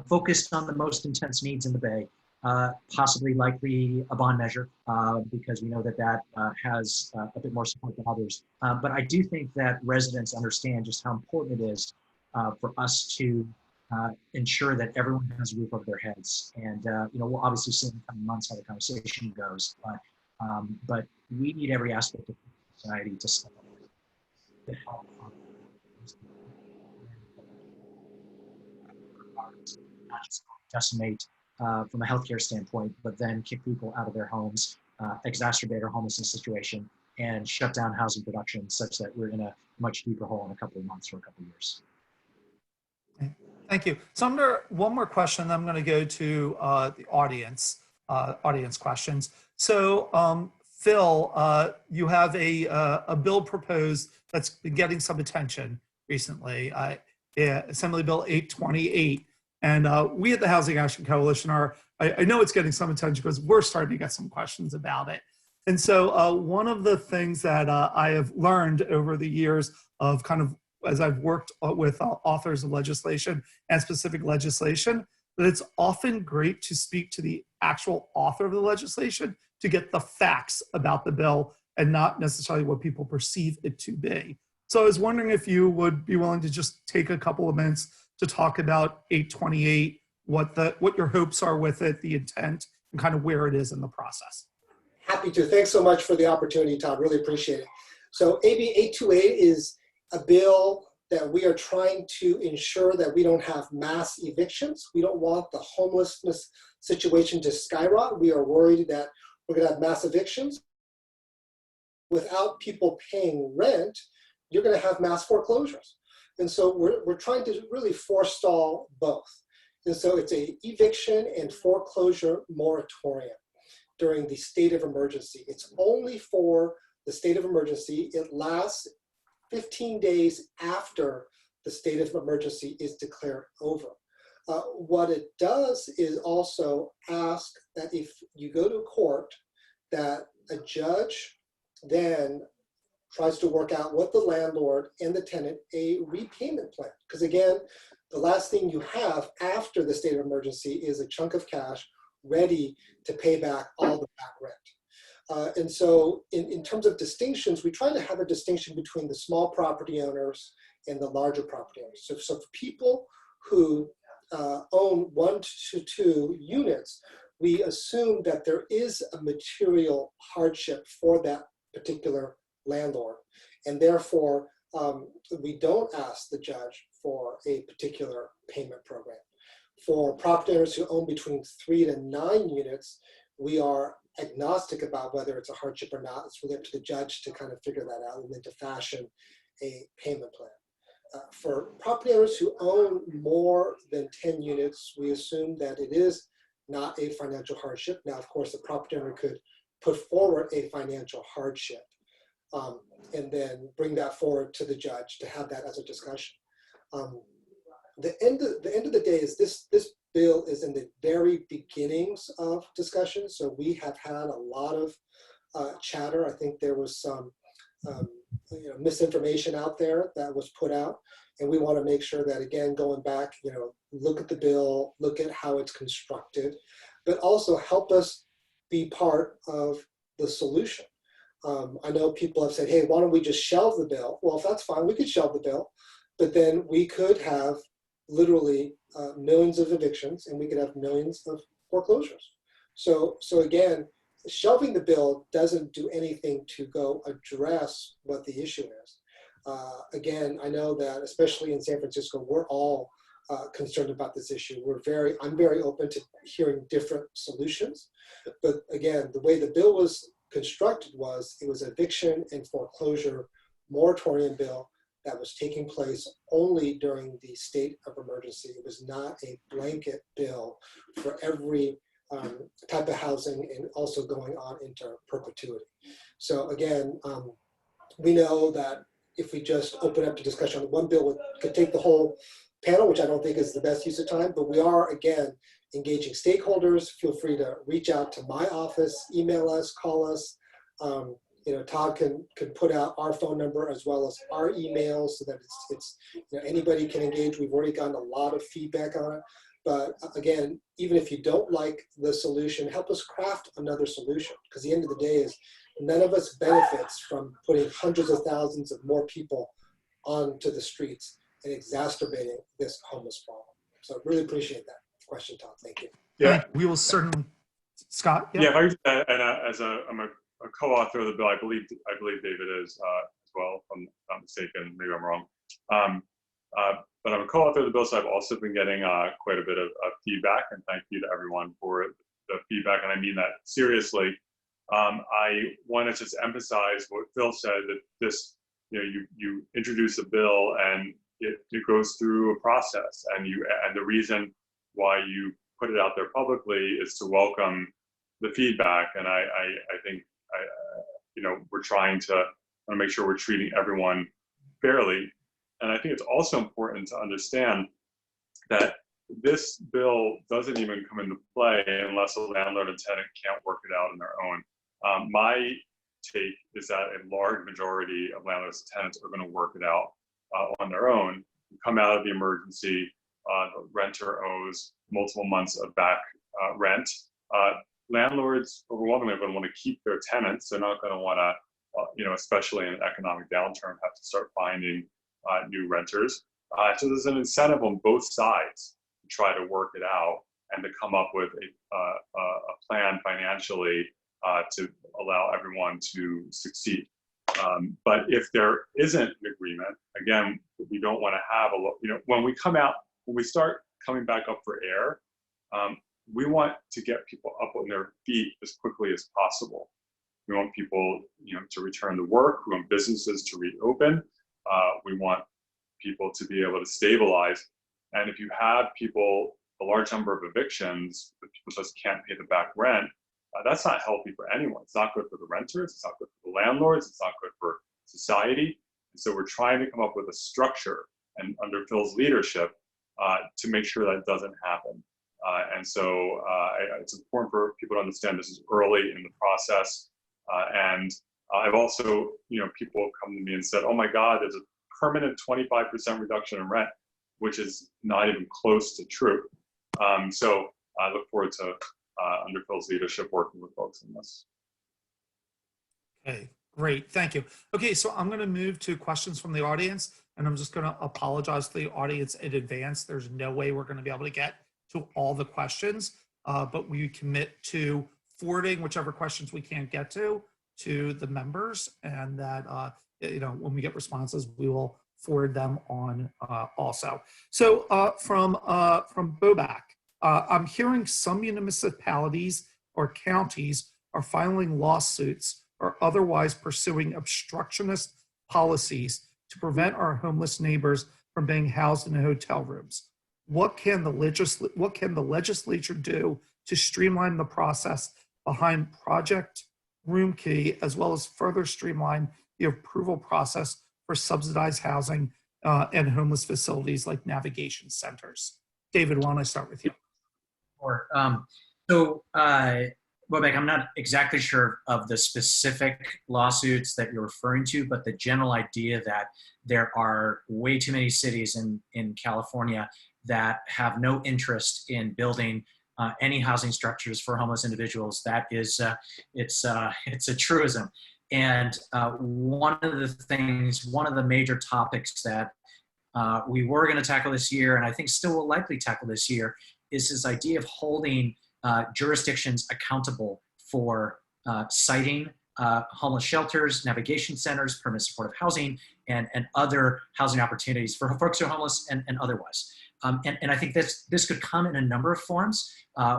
focused on the most intense needs in the Bay, possibly likely a bond measure, because we know that that has a bit more support than others. But I do think that residents understand just how important it is for us to ensure that everyone has a roof over their heads. And we'll obviously see in the coming months how the conversation goes. But we need every aspect of society to step up to help not just decimate from a healthcare standpoint, but then kick people out of their homes, exacerbate our homelessness situation, and shut down housing production such that we're in a much deeper hole in a couple of months or a couple of years. Thank you. So I'm gonna, one more question, I'm going to go to the audience questions. So Phil, you have a bill proposed that's been getting some attention recently, Assembly Bill 828. And we at the Housing Action Coalition I know it's getting some attention because we're starting to get some questions about it. And so one of the things that I have learned over the years of kind of, as I've worked with authors of legislation and specific legislation, that it's often great to speak to the actual author of the legislation to get the facts about the bill and not necessarily what people perceive it to be. So I was wondering if you would be willing to just take a couple of minutes to talk about 828, what your hopes are with it, the intent, and kind of where it is in the process. Happy to. Thanks so much for the opportunity, Todd. Really appreciate it. So AB 828 is a bill that we are trying to ensure that we don't have mass evictions. We don't want the homelessness situation to skyrocket. We are worried that we're going to have mass evictions. Without people paying rent, you're going to have mass foreclosures. And so we're trying to really forestall both. And so it's a eviction and foreclosure moratorium during the state of emergency. It's only for the state of emergency. It lasts 15 days after the state of emergency is declared over. What it does is also ask that if you go to court, that a judge then tries to work out with the landlord and the tenant a repayment plan. Because again, the last thing you have after the state of emergency is a chunk of cash ready to pay back all the back rent. And so in terms of distinctions, we try to have a distinction between the small property owners and the larger property owners. So for people who own 1 to 2 units, we assume that there is a material hardship for that particular landlord. And therefore, we don't ask the judge for a particular payment program. For property owners who own between 3 to 9 units, we are agnostic about whether it's a hardship or not. It's really up to the judge to kind of figure that out and then to fashion a payment plan. For property owners who own more than 10 units, we assume that it is not a financial hardship. Now, of course, the property owner could put forward a financial hardship and then bring that forward to the judge to have that as a discussion. The end of the day is this bill is in the very beginnings of discussion. So we have had a lot of chatter. I think there was some misinformation out there that was put out. And we want to make sure that, again, going back, look at the bill, look at how it's constructed, but also help us be part of the solution. I know people have said, hey, why don't we just shelve the bill? Well, if that's fine, we could shelve the bill, but then we could have literally millions of evictions and we could have millions of foreclosures. So again, shelving the bill doesn't do anything to go address what the issue is. Again, I know that especially in San Francisco, we're all concerned about this issue. I'm very open to hearing different solutions. But again, the way the bill was constructed was it was eviction and foreclosure moratorium bill that was taking place only during the state of emergency. It was not a blanket bill for every type of housing and also going on into perpetuity. So again, we know that if we just open up to discussion on one bill, could take the whole panel, which I don't think is the best use of time, but we are, again, engaging stakeholders. Feel free to reach out to my office, email us, call us, Todd can put out our phone number as well as our email so that it's anybody can engage. We've already gotten a lot of feedback on it. But again, even if you don't like the solution, help us craft another solution. Because the end of the day is none of us benefits from putting hundreds of thousands of more people onto the streets and exacerbating this homeless problem. So I really appreciate that question, Todd. Thank you. Yeah, we will certainly. Scott? Yeah, I'm a co-author of the bill. I believe David is as well, if I'm not mistaken. Maybe I'm wrong. But I'm a co-author of the bill, so I've also been getting quite a bit of feedback, and thank you to everyone for the feedback, and I mean that seriously. I want to just emphasize what Phil said, that this, you introduce a bill and it goes through a process, and the reason why you put it out there publicly is to welcome the feedback, and I think we're trying to make sure we're treating everyone fairly. And I think it's also important to understand that this bill doesn't even come into play unless a landlord and tenant can't work it out on their own. My take is that a large majority of landlords and tenants are going to work it out on their own. You come out of the emergency, the renter owes multiple months of back rent. Landlords overwhelmingly are going to want to keep their tenants. They're not going to want to, especially in an economic downturn, have to start finding new renters. So there's an incentive on both sides to try to work it out and to come up with a plan financially to allow everyone to succeed. But if there isn't an agreement, again, we don't want to have when we start coming back up for air, we want to get people up on their feet as quickly as possible. We want people, to return to work. We want businesses to reopen. We want people to be able to stabilize. And if you have a large number of evictions, that people just can't pay the back rent, that's not healthy for anyone. It's not good for the renters. It's not good for the landlords. It's not good for society. And so we're trying to come up with a structure, and under Phil's leadership, to make sure that doesn't happen. And so it's important for people to understand this is early in the process. And I've also, people come to me and said, oh my God, there's a permanent 25% reduction in rent, which is not even close to true. So I look forward to, under Phil's leadership, working with folks on this. Okay, great, thank you. Okay, so I'm going to move to questions from the audience, and I'm just going to apologize to the audience in advance. There's no way we're going to be able to get to all the questions, but we commit to forwarding whichever questions we can't get to the members, and that when we get responses, we will forward them on also. So from Bobak, I'm hearing some municipalities or counties are filing lawsuits or otherwise pursuing obstructionist policies to prevent our homeless neighbors from being housed in hotel rooms. What can the legislature do to streamline the process behind Project Room Key, as well as further streamline the approval process for subsidized housing and homeless facilities like navigation centers? David, why don't I start with you? Sure. Bobak, I'm not exactly sure of the specific lawsuits that you're referring to, but the general idea that there are way too many cities in California that have no interest in building any housing structures for homeless individuals, that is, it's a truism. And one of the major topics that we were going to tackle this year, and I think still will likely tackle this year, is this idea of holding jurisdictions accountable for citing homeless shelters, navigation centers, permanent supportive housing, and other housing opportunities for folks who are homeless and otherwise. And I think this could come in a number of forms,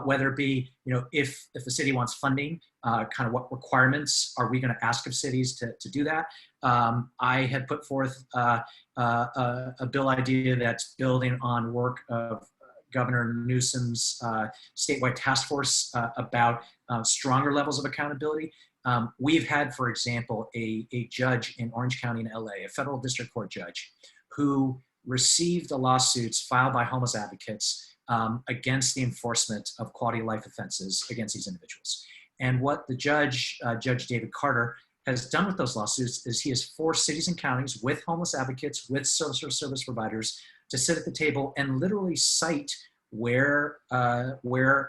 whether it be, if the city wants funding, kind of what requirements are we going to ask of cities to do that. I had put forth a bill idea that's building on work of Governor Newsom's statewide task force about stronger levels of accountability. We've had, for example, a judge in Orange County in LA, a federal district court judge, who received the lawsuits filed by homeless advocates against the enforcement of quality of life offenses against these individuals. And what the judge, Judge David Carter, has done with those lawsuits is he has forced cities and counties with homeless advocates, with social service providers to sit at the table and literally cite where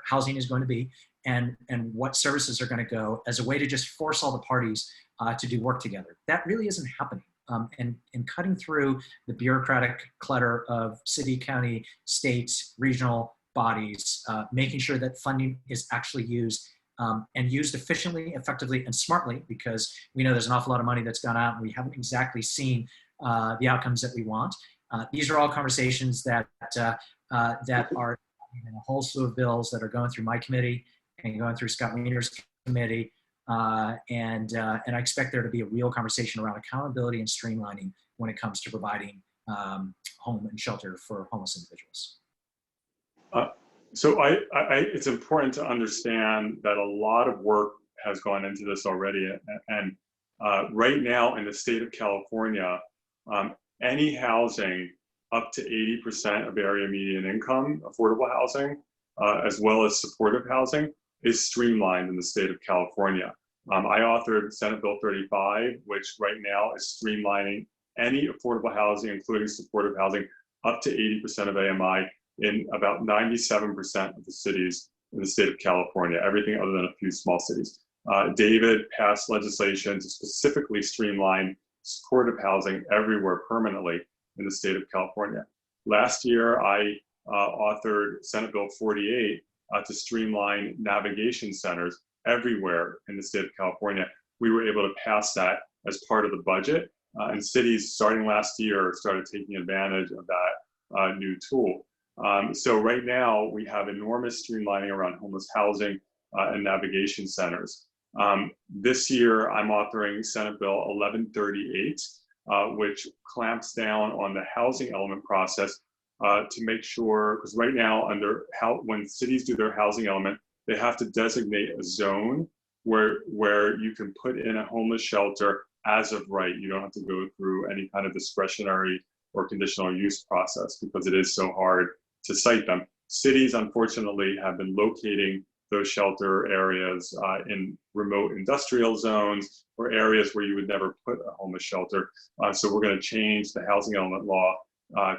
housing is going to be and what services are going to go as a way to just force all the parties to do work together. That really isn't happening. And cutting through the bureaucratic clutter of city, county, states, regional bodies, making sure that funding is actually used and used efficiently, effectively, and smartly, because we know there's an awful lot of money that's gone out and we haven't exactly seen the outcomes that we want. These are all conversations that are in a whole slew of bills that are going through my committee and going through Scott Wiener's committee. And I expect there to be a real conversation around accountability and streamlining when it comes to providing home and shelter for homeless individuals. So it's important to understand that a lot of work has gone into this already. And right now in the state of California, any housing up to 80% of area median income, affordable housing, as well as supportive housing, is streamlined in the state of California. I authored Senate Bill 35, which right now is streamlining any affordable housing, including supportive housing, up to 80% of AMI in about 97% of the cities in the state of California, everything other than a few small cities. David passed legislation to specifically streamline supportive housing everywhere permanently in the state of California. Last year, I authored Senate Bill 48 to streamline navigation centers everywhere in the state of California. We were able to pass that as part of the budget, and cities starting last year started taking advantage of that new tool. So right now we have enormous streamlining around homeless housing and navigation centers. This year I'm authoring Senate Bill 1138, which clamps down on the housing element process to make sure, because right now when cities do their housing element, they have to designate a zone where you can put in a homeless shelter as of right. You don't have to go through any kind of discretionary or conditional use process because it is so hard to site them. Cities, unfortunately, have been locating those shelter areas in remote industrial zones or areas where you would never put a homeless shelter. So we're going to change the housing element law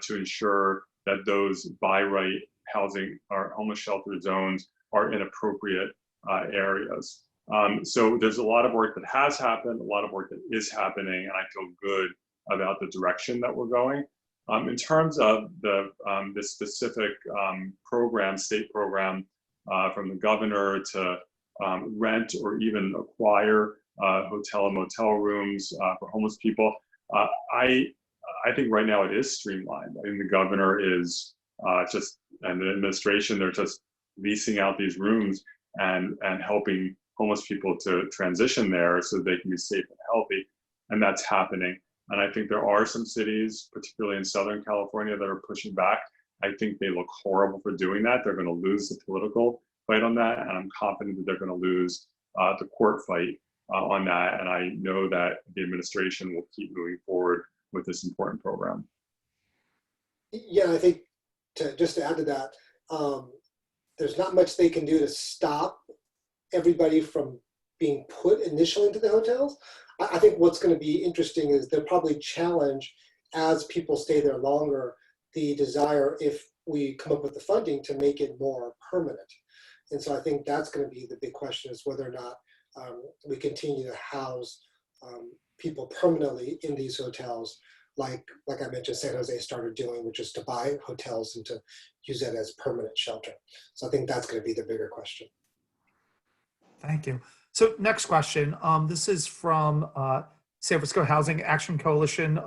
to ensure that those by right housing or homeless shelter zones are in appropriate areas. So there's a lot of work that has happened, a lot of work that is happening, and I feel good about the direction that we're going. In terms of the specific program, state program, from the governor to rent or even acquire hotel and motel rooms for homeless people, I think right now it is streamlined. I think the governor is and the administration, they're just leasing out these rooms and helping homeless people to transition there so they can be safe and healthy, and that's happening. And I think there are some cities, particularly in Southern California, that are pushing back. I think they look horrible for doing that. They're going to lose the political fight on that, and I'm confident that they're going to lose the court fight on that. And I know that the administration will keep moving forward with this important program. Yeah, I think just to add to that, there's not much they can do to stop everybody from being put initially into the hotels. I think what's going to be interesting is they'll probably challenge, as people stay there longer, the desire, if we come up with the funding, to make it more permanent. And so I think that's going to be the big question, is whether or not we continue to house people permanently in these hotels, like I mentioned, San Jose started doing, which is to buy hotels and to use that as permanent shelter. So I think that's going to be the bigger question. Thank you. So next question. This is from San Francisco Housing Action Coalition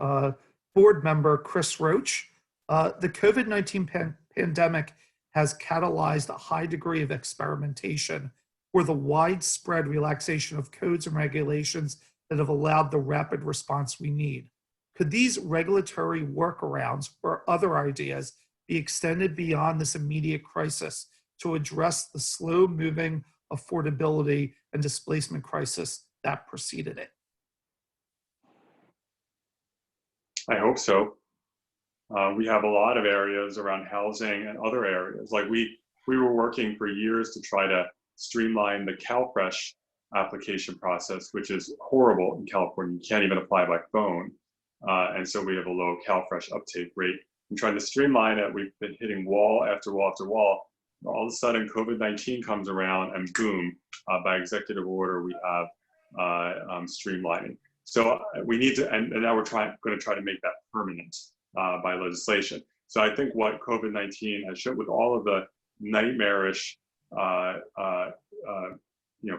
board member Chris Roach. The COVID-19 pandemic has catalyzed a high degree of experimentation for the widespread relaxation of codes and regulations that have allowed the rapid response we need. Could these regulatory workarounds or other ideas be extended beyond this immediate crisis to address the slow-moving affordability and displacement crisis that preceded it? I hope so. We have a lot of areas around housing and other areas. Like we were working for years to try to streamline the CalFresh application process, which is horrible in California. You can't even apply by phone. And so we have a low CalFresh uptake rate. I'm trying to streamline it. We've been hitting wall after wall after wall. All of a sudden, COVID-19 comes around, and boom, by executive order, we have streamlining. So we need to, and now we're going to try to make that permanent by legislation. So I think what COVID-19 has shown, with all of the nightmarish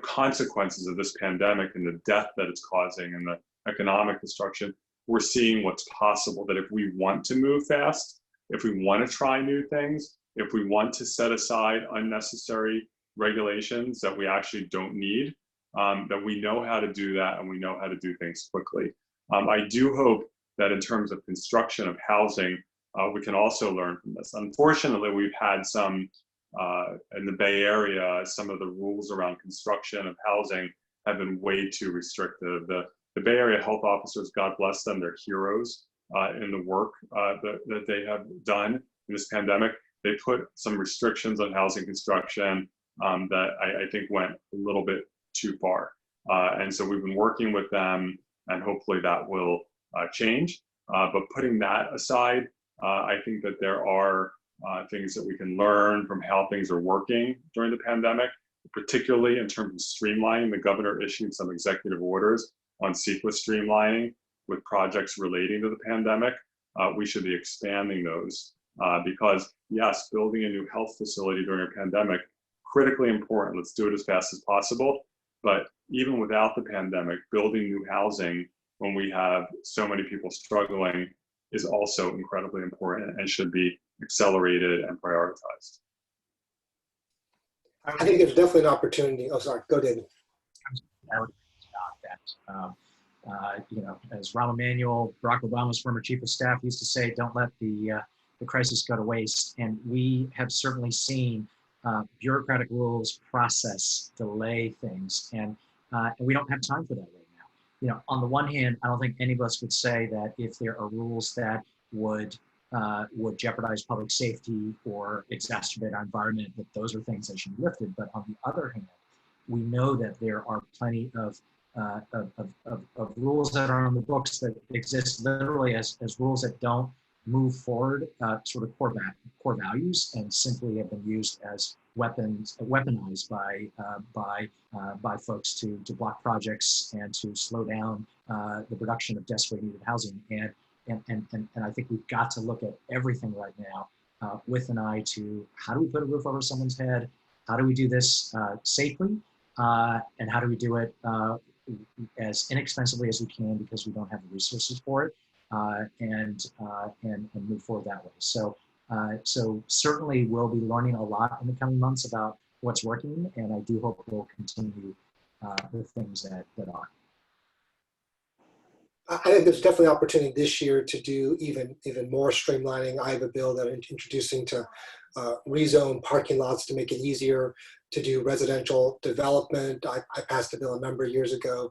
consequences of this pandemic and the death that it's causing and the economic destruction, we're seeing what's possible, that if we want to move fast, if we want to try new things, if we want to set aside unnecessary regulations that we actually don't need, that we know how to do that, and we know how to do things quickly. I do hope that in terms of construction of housing, we can also learn from this. Unfortunately, we've had some, in the Bay Area, some of the rules around construction of housing have been way too restrictive. The Bay Area health officers, God bless them, they're heroes in the work that they have done in this pandemic. They put some restrictions on housing construction that I think went a little bit too far. And so we've been working with them, and hopefully that will change. But putting that aside, I think that there are things that we can learn from how things are working during the pandemic, particularly in terms of streamlining. The governor issued some executive orders on CEQA streamlining with projects relating to the pandemic. We should be expanding those because, yes, building a new health facility during a pandemic, critically important. Let's do it as fast as possible. But even without the pandemic, building new housing when we have so many people struggling is also incredibly important and should be accelerated and prioritized. I think there's definitely an opportunity. Oh, sorry, go David. As Rahm Emanuel, Barack Obama's former chief of staff, used to say, don't let the crisis go to waste. And we have certainly seen bureaucratic rules, process, delay things, and we don't have time for that right now. On the one hand, I don't think any of us would say that if there are rules that would jeopardize public safety or exacerbate our environment, that those are things that should be lifted. But on the other hand, we know that there are plenty of rules that are on the books that exist literally as rules that don't move forward sort of core values, and simply have been used as weaponized by folks to block projects and to slow down the production of desperately needed housing. And I think we've got to look at everything right now with an eye to how do we put a roof over someone's head, how do we do this safely, and how do we do it as inexpensively as we can because we don't have the resources for it, and move forward that way. So certainly we'll be learning a lot in the coming months about what's working, and I do hope we'll continue the things that are. I think there's definitely opportunity this year to do even more streamlining. I have a bill that I'm introducing to rezone parking lots to make it easier to do residential development. I passed a bill a number of years ago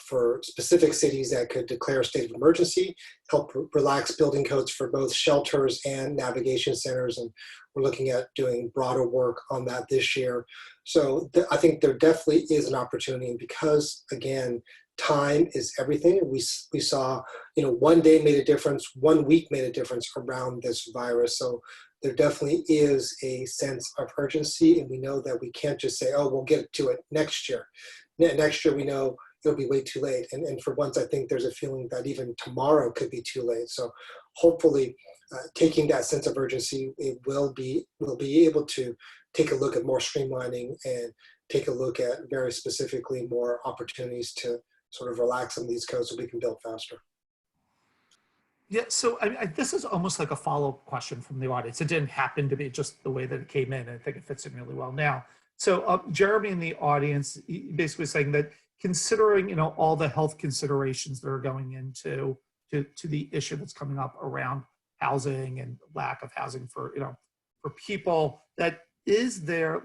for specific cities that could declare a state of emergency, help relax building codes for both shelters and navigation centers. And we're looking at doing broader work on that this year. So I think there definitely is an opportunity. And because, again, time is everything. We saw, one day made a difference, 1 week made a difference around this virus. So there definitely is a sense of urgency, and we know that we can't just say, oh, we'll get to it next year. Next year, we know it'll be way too late. And for once, I think there's a feeling that even tomorrow could be too late. So hopefully, taking that sense of urgency, we'll be able to take a look at more streamlining and take a look at very specifically more opportunities to sort of relax some of these codes so we can build faster. Yeah, so this is almost like a follow-up question from the audience. It didn't happen to be just the way that it came in. I think it fits in really well now. So Jeremy in the audience, basically saying that considering all the health considerations that are going into the issue that's coming up around housing and lack of housing for people, that is there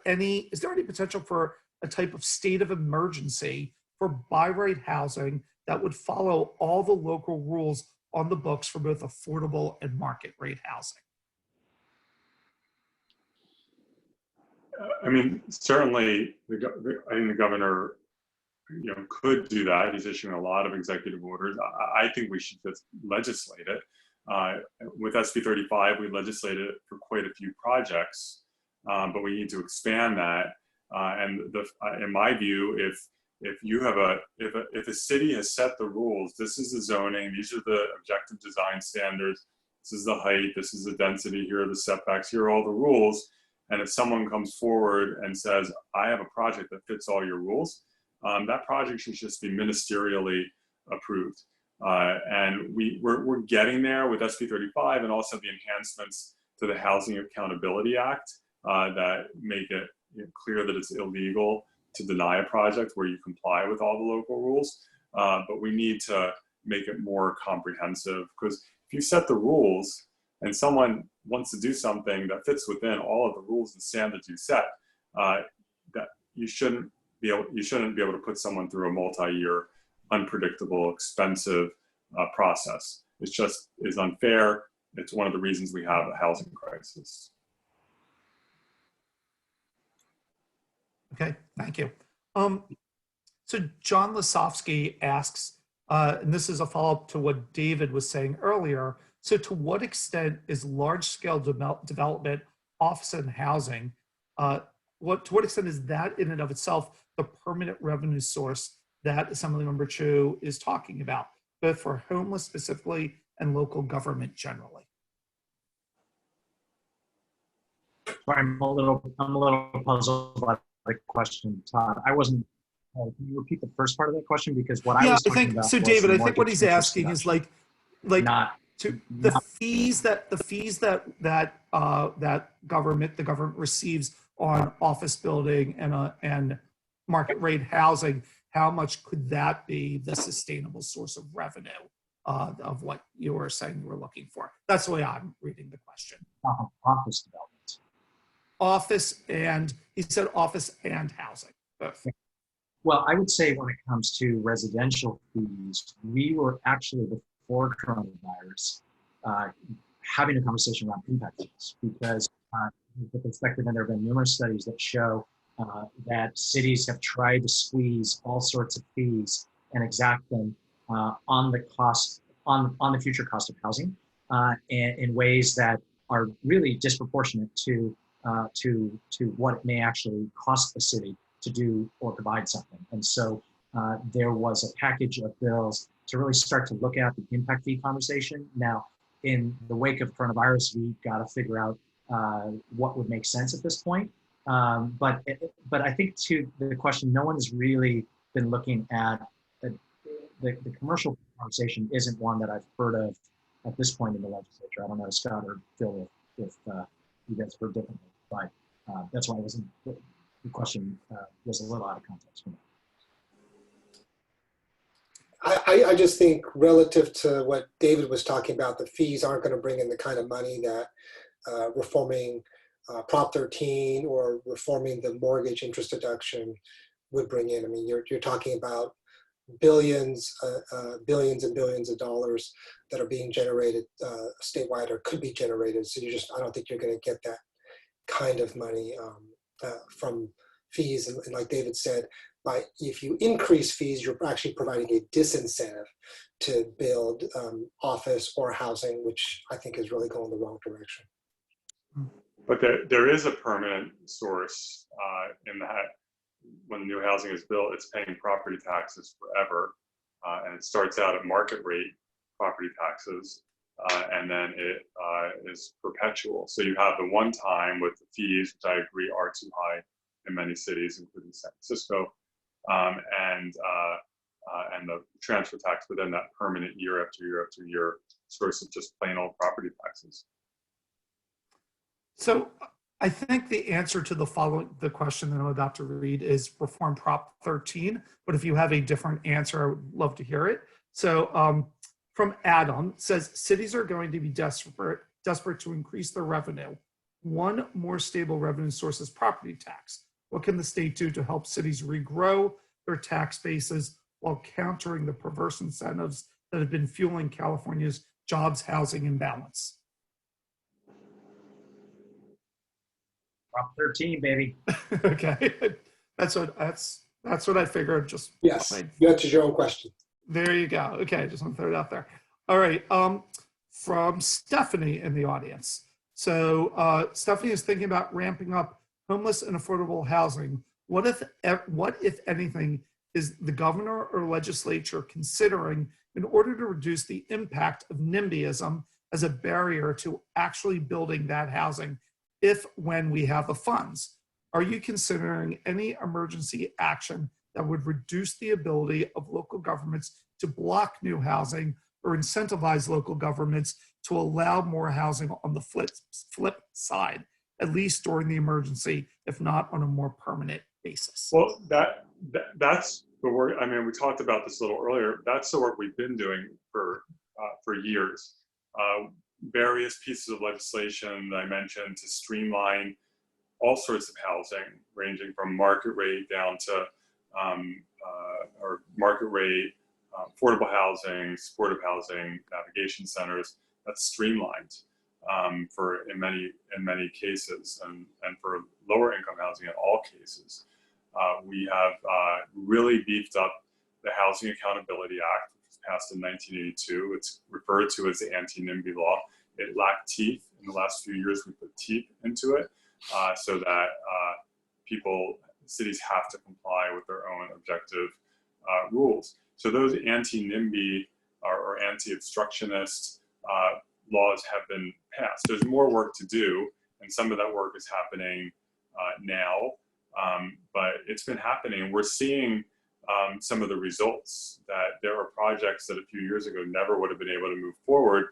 any potential for a type of state of emergency for buy rate housing that would follow all the local rules on the books for both affordable and market rate housing? I mean, certainly, I think the governor, could do that. He's issuing a lot of executive orders. I think we should just legislate it. With SB 35, we legislated it for quite a few projects, but we need to expand that. In my view, if you have if a city has set the rules, this is the zoning, these are the objective design standards, this is the height, this is the density, here are the setbacks, here are all the rules. And if someone comes forward and says, I have a project that fits all your rules, that project should just be ministerially approved. And we're getting there with SB 35 and also the enhancements to the Housing Accountability Act that make it clear that it's illegal to deny a project where you comply with all the local rules. But we need to make it more comprehensive, because if you set the rules and someone wants to do something that fits within all of the rules and standards you set, that you shouldn't be able to put someone through a multi-year, unpredictable, expensive process. It just is unfair. It's one of the reasons we have a housing crisis. Okay, thank you. So John Lasofsky asks, and this is a follow-up to what David was saying earlier, so to what extent is large-scale development, office and housing, to what extent is that in and of itself the permanent revenue source that Assemblymember Chiu is talking about, both for homeless specifically and local government generally? I'm a little puzzled by the question, Todd. I wasn't. Can you repeat the first part of that question? Because what I was talking about. So, David, I think what he's asking is like the fees that the government receives on office building and market rate housing. How much could that be the sustainable source of revenue of what you were saying you were looking for? That's the way I'm reading the question. Office development. Office and, he said office and housing, both. Well, I would say when it comes to residential fees, we were actually before coronavirus having a conversation around impact fees, because the perspective, and there have been numerous studies that show that cities have tried to squeeze all sorts of fees and exact them on the cost, on the future cost of housing, and in ways that are really disproportionate to what it may actually cost the city to do or provide something. And so there was a package of bills to really start to look at the impact fee conversation. Now, in the wake of coronavirus, we've got to figure out what would make sense at this point. But I think to the question, no one has really been looking at the commercial conversation isn't one that I've heard of at this point in the legislature. I don't know, Scott or Phil, if you guys heard differently, but that's why the question was a little out of context for me. I just think relative to what David was talking about, the fees aren't going to bring in the kind of money that reforming Prop 13 or reforming the mortgage interest deduction would bring in. I mean, you're talking about billions and billions of dollars that are being generated statewide or could be generated. So I don't think you're going to get that kind of money from fees. And like David said, if you increase fees, you're actually providing a disincentive to build office or housing, which I think is really going the wrong direction. But there is a permanent source in that when the new housing is built, it's paying property taxes forever. And it starts out at market rate property taxes, and then it is perpetual. So you have the one time with the fees, which I agree are too high in many cities, including San Francisco, and the transfer tax, but then that permanent year after year after year source of just plain old property taxes. So I think the answer to the question that I'm about to read is Reform Prop 13, but if you have a different answer, I would love to hear it. So from Adam, says cities are going to be desperate to increase their revenue. One more stable revenue source is property tax. What can the state do to help cities regrow their tax bases while countering the perverse incentives that have been fueling California's jobs housing imbalance? Prop 13, baby. Okay, that's what I figured. Just Yes, you answered your own question. there you go. Okay, just want to throw it out there. All right, from Stephanie in the audience. So Stephanie is thinking about ramping up homeless and affordable housing. What if anything is the governor or legislature considering in order to reduce the impact of NIMBYism as a barrier to actually building that housing when we have the funds? Are you considering any emergency action that would reduce the ability of local governments to block new housing or incentivize local governments to allow more housing on the flip side, at least during the emergency, if not on a more permanent basis? Well, that's the work. I mean, we talked about this a little earlier. That's the work we've been doing for years. Various pieces of legislation that I mentioned to streamline all sorts of housing, ranging from market rate down to or market rate, affordable housing, supportive housing, navigation centers. That's streamlined in many cases, and for lower income housing in all cases. We have really beefed up the Housing Accountability Act, which was passed in 1982. It's referred to as the anti-NIMBY law. It lacked teeth. In the last few years, we put teeth into it so that cities have to comply with their own objective rules. So those anti-NIMBY or anti-obstructionist laws have been passed. There's more work to do, and some of that work is happening now, but it's been happening. We're seeing some of the results that there are projects that a few years ago never would have been able to move forward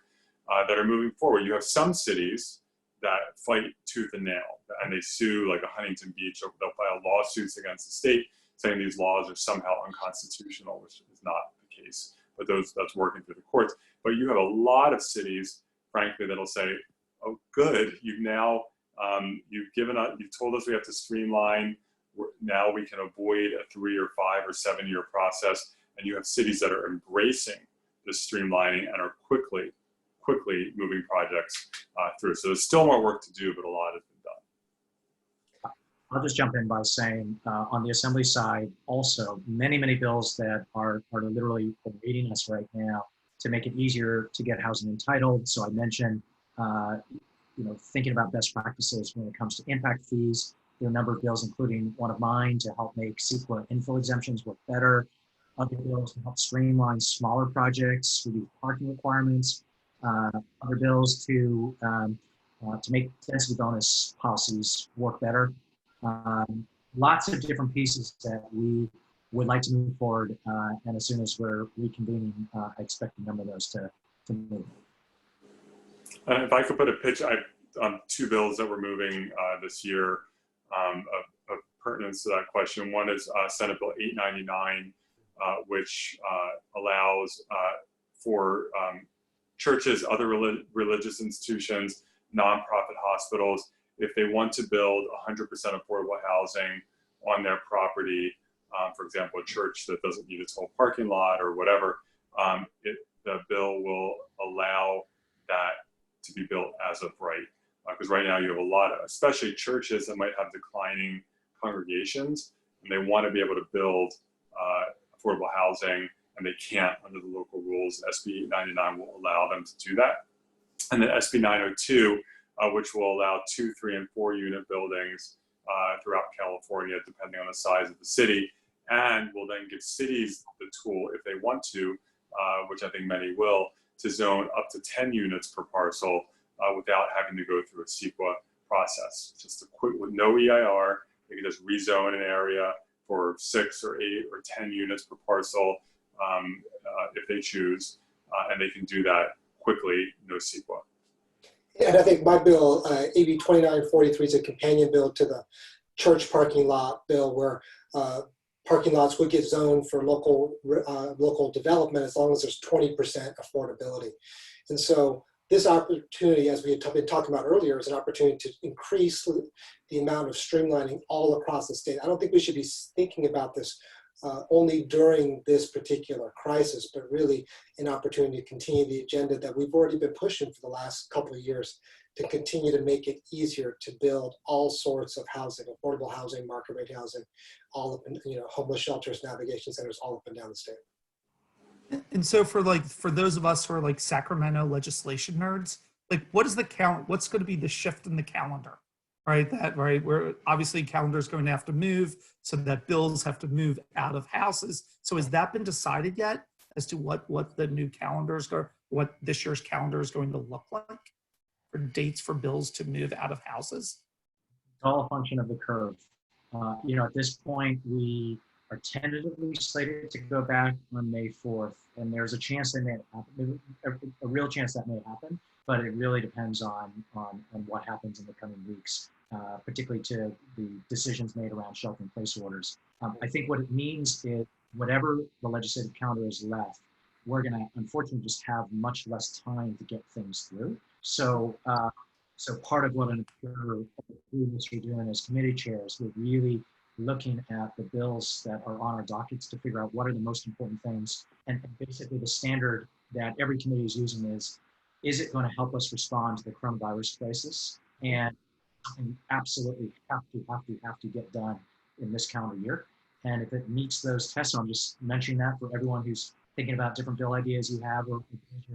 that are moving forward. You have some cities that fight tooth and nail, and they sue, like a Huntington Beach, or they'll file lawsuits against the state saying these laws are somehow unconstitutional, which is not the case, but that's working through the courts. But you have a lot of cities, frankly, that'll say, oh, good, you've told us we have to streamline, now we can avoid a 3 or 5 or 7 year process, and you have cities that are embracing this streamlining and are quickly moving projects through. So there's still more work to do, but a lot has been done. I'll just jump in by saying on the Assembly side, also many bills that are literally awaiting us right now to make it easier to get housing entitled. So I mentioned, thinking about best practices when it comes to impact fees. There are a number of bills, including one of mine, to help make CEQA infill exemptions work better. Other bills to help streamline smaller projects, reduce parking requirements. Other bills to make density bonus policies work better. Lots of different pieces that we would like to move forward, and as soon as we're reconvening, I expect a number of those to move. If I could put a pitch on 2 bills that we're moving this year of pertinence to that question. One is Senate Bill 899, which allows for churches, other religious institutions, nonprofit hospitals, if they want to build 100% affordable housing on their property, for example, a church that doesn't need its whole parking lot or whatever, the bill will allow that to be built as of right. Because right now you have a lot of, especially churches that might have declining congregations, and they want to be able to build affordable housing, and they can't under the local rules. SB 899 will allow them to do that. And then SB 902, which will allow 2, 3, and 4 unit buildings throughout California, depending on the size of the city, and will then give cities the tool, if they want to, which I think many will, to zone up to 10 units per parcel without having to go through a CEQA process. Just a quick, with no EIR, they can just rezone an area for 6 or 8 or 10 units per parcel if they choose, and they can do that quickly, no CEQA. And I think my bill, AB 2943, is a companion bill to the church parking lot bill, where parking lots would get zoned for local development as long as there's 20% affordability. And so this opportunity, as we had been talking about earlier, is an opportunity to increase the amount of streamlining all across the state. I don't think we should be thinking about this only during this particular crisis, but really an opportunity to continue the agenda that we've already been pushing for the last couple of years, to continue to make it easier to build all sorts of housing, affordable housing, market rate housing, all up in, homeless shelters, navigation centers, all up and down the state. And so for those of us who are like Sacramento legislation nerds, like what's going to be the shift in the calendar, right? Where obviously calendar is going to have to move, so that bills have to move out of houses. So has that been decided yet as to what the new what this year's calendar is going to look like for dates for bills to move out of houses? It's all a function of the curve. At this point, we are tentatively slated to go back on May 4th, and there's a chance that may happen, a real chance that may happen, but it really depends on what happens in the coming weeks, particularly to the decisions made around shelter-in-place orders. I think what it means is whatever the legislative calendar is left, we're going to unfortunately just have much less time to get things through. So part of what we're doing as committee chairs, we're really looking at the bills that are on our dockets to figure out what are the most important things. And basically the standard that every committee is using is it going to help us respond to the coronavirus crisis? And absolutely have to get done in this calendar year. And if it meets those tests, I'm just mentioning that for everyone who's thinking about different bill ideas you have or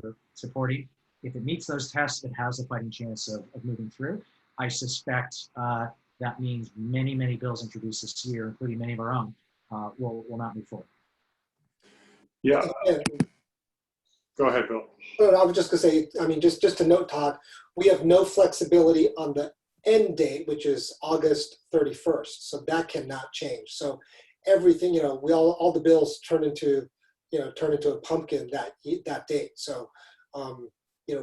you're supporting. If it meets those tests, it has a fighting chance of moving through. I suspect that means many, many bills introduced this year, including many of our own, will not move forward. Yeah. Go ahead, Bill. I was just going to say, just to note, Todd, we have no flexibility on the end date, which is August 31st. So that cannot change. So everything, all the bills turn into a pumpkin that date. So,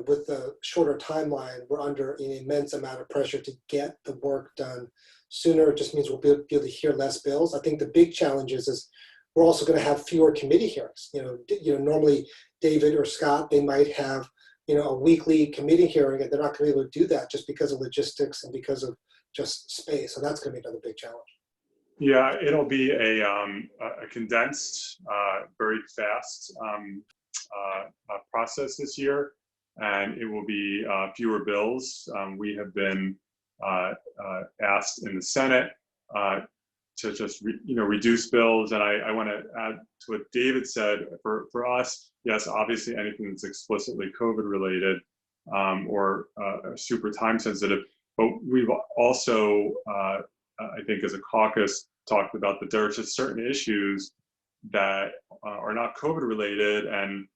with the shorter timeline, we're under an immense amount of pressure to get the work done sooner. It just means we'll be able to hear less bills. I think the big challenge is we're also going to have fewer committee hearings. Normally David or Scott, they might have, a weekly committee hearing, and they're not going to be able to do that just because of logistics and because of just space. So that's going to be another big challenge. Yeah, it'll be a condensed, very fast process this year, and it will be fewer bills. We have been asked in the Senate to just reduce bills, and I want to add to what David said. For us, yes, obviously anything that's explicitly COVID related or super time sensitive, but we've also I think as a caucus talked about that there are just certain issues that are not COVID related, and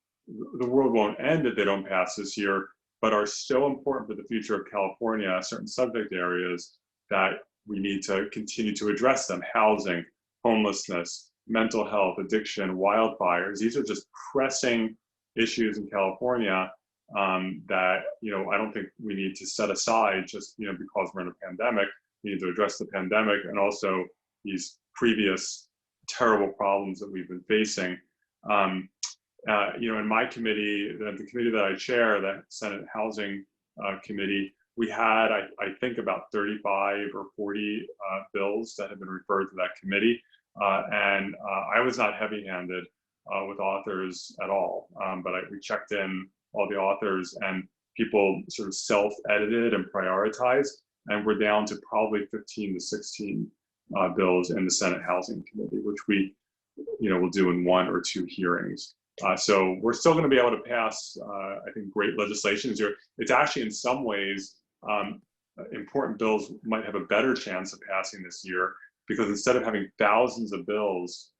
the world won't end if they don't pass this year, but are so important for the future of California, certain subject areas that we need to continue to address them: housing, homelessness, mental health, addiction, wildfires. These are just pressing issues in California that I don't think we need to set aside just because we're in a pandemic. We need to address the pandemic and also these previous terrible problems that we've been facing. In my committee, the committee that I chair, the Senate Housing Committee, we had, I think, about 35 or 40 bills that have been referred to that committee. And I was not heavy-handed with authors at all, but we checked in all the authors, and people sort of self-edited and prioritized, and we're down to probably 15 to 16 bills in the Senate Housing Committee, which we will do in 1 or 2 hearings. So we're still going to be able to pass, I think, great legislation this year. It's actually, in some ways, important bills might have a better chance of passing this year, because instead of having thousands of bills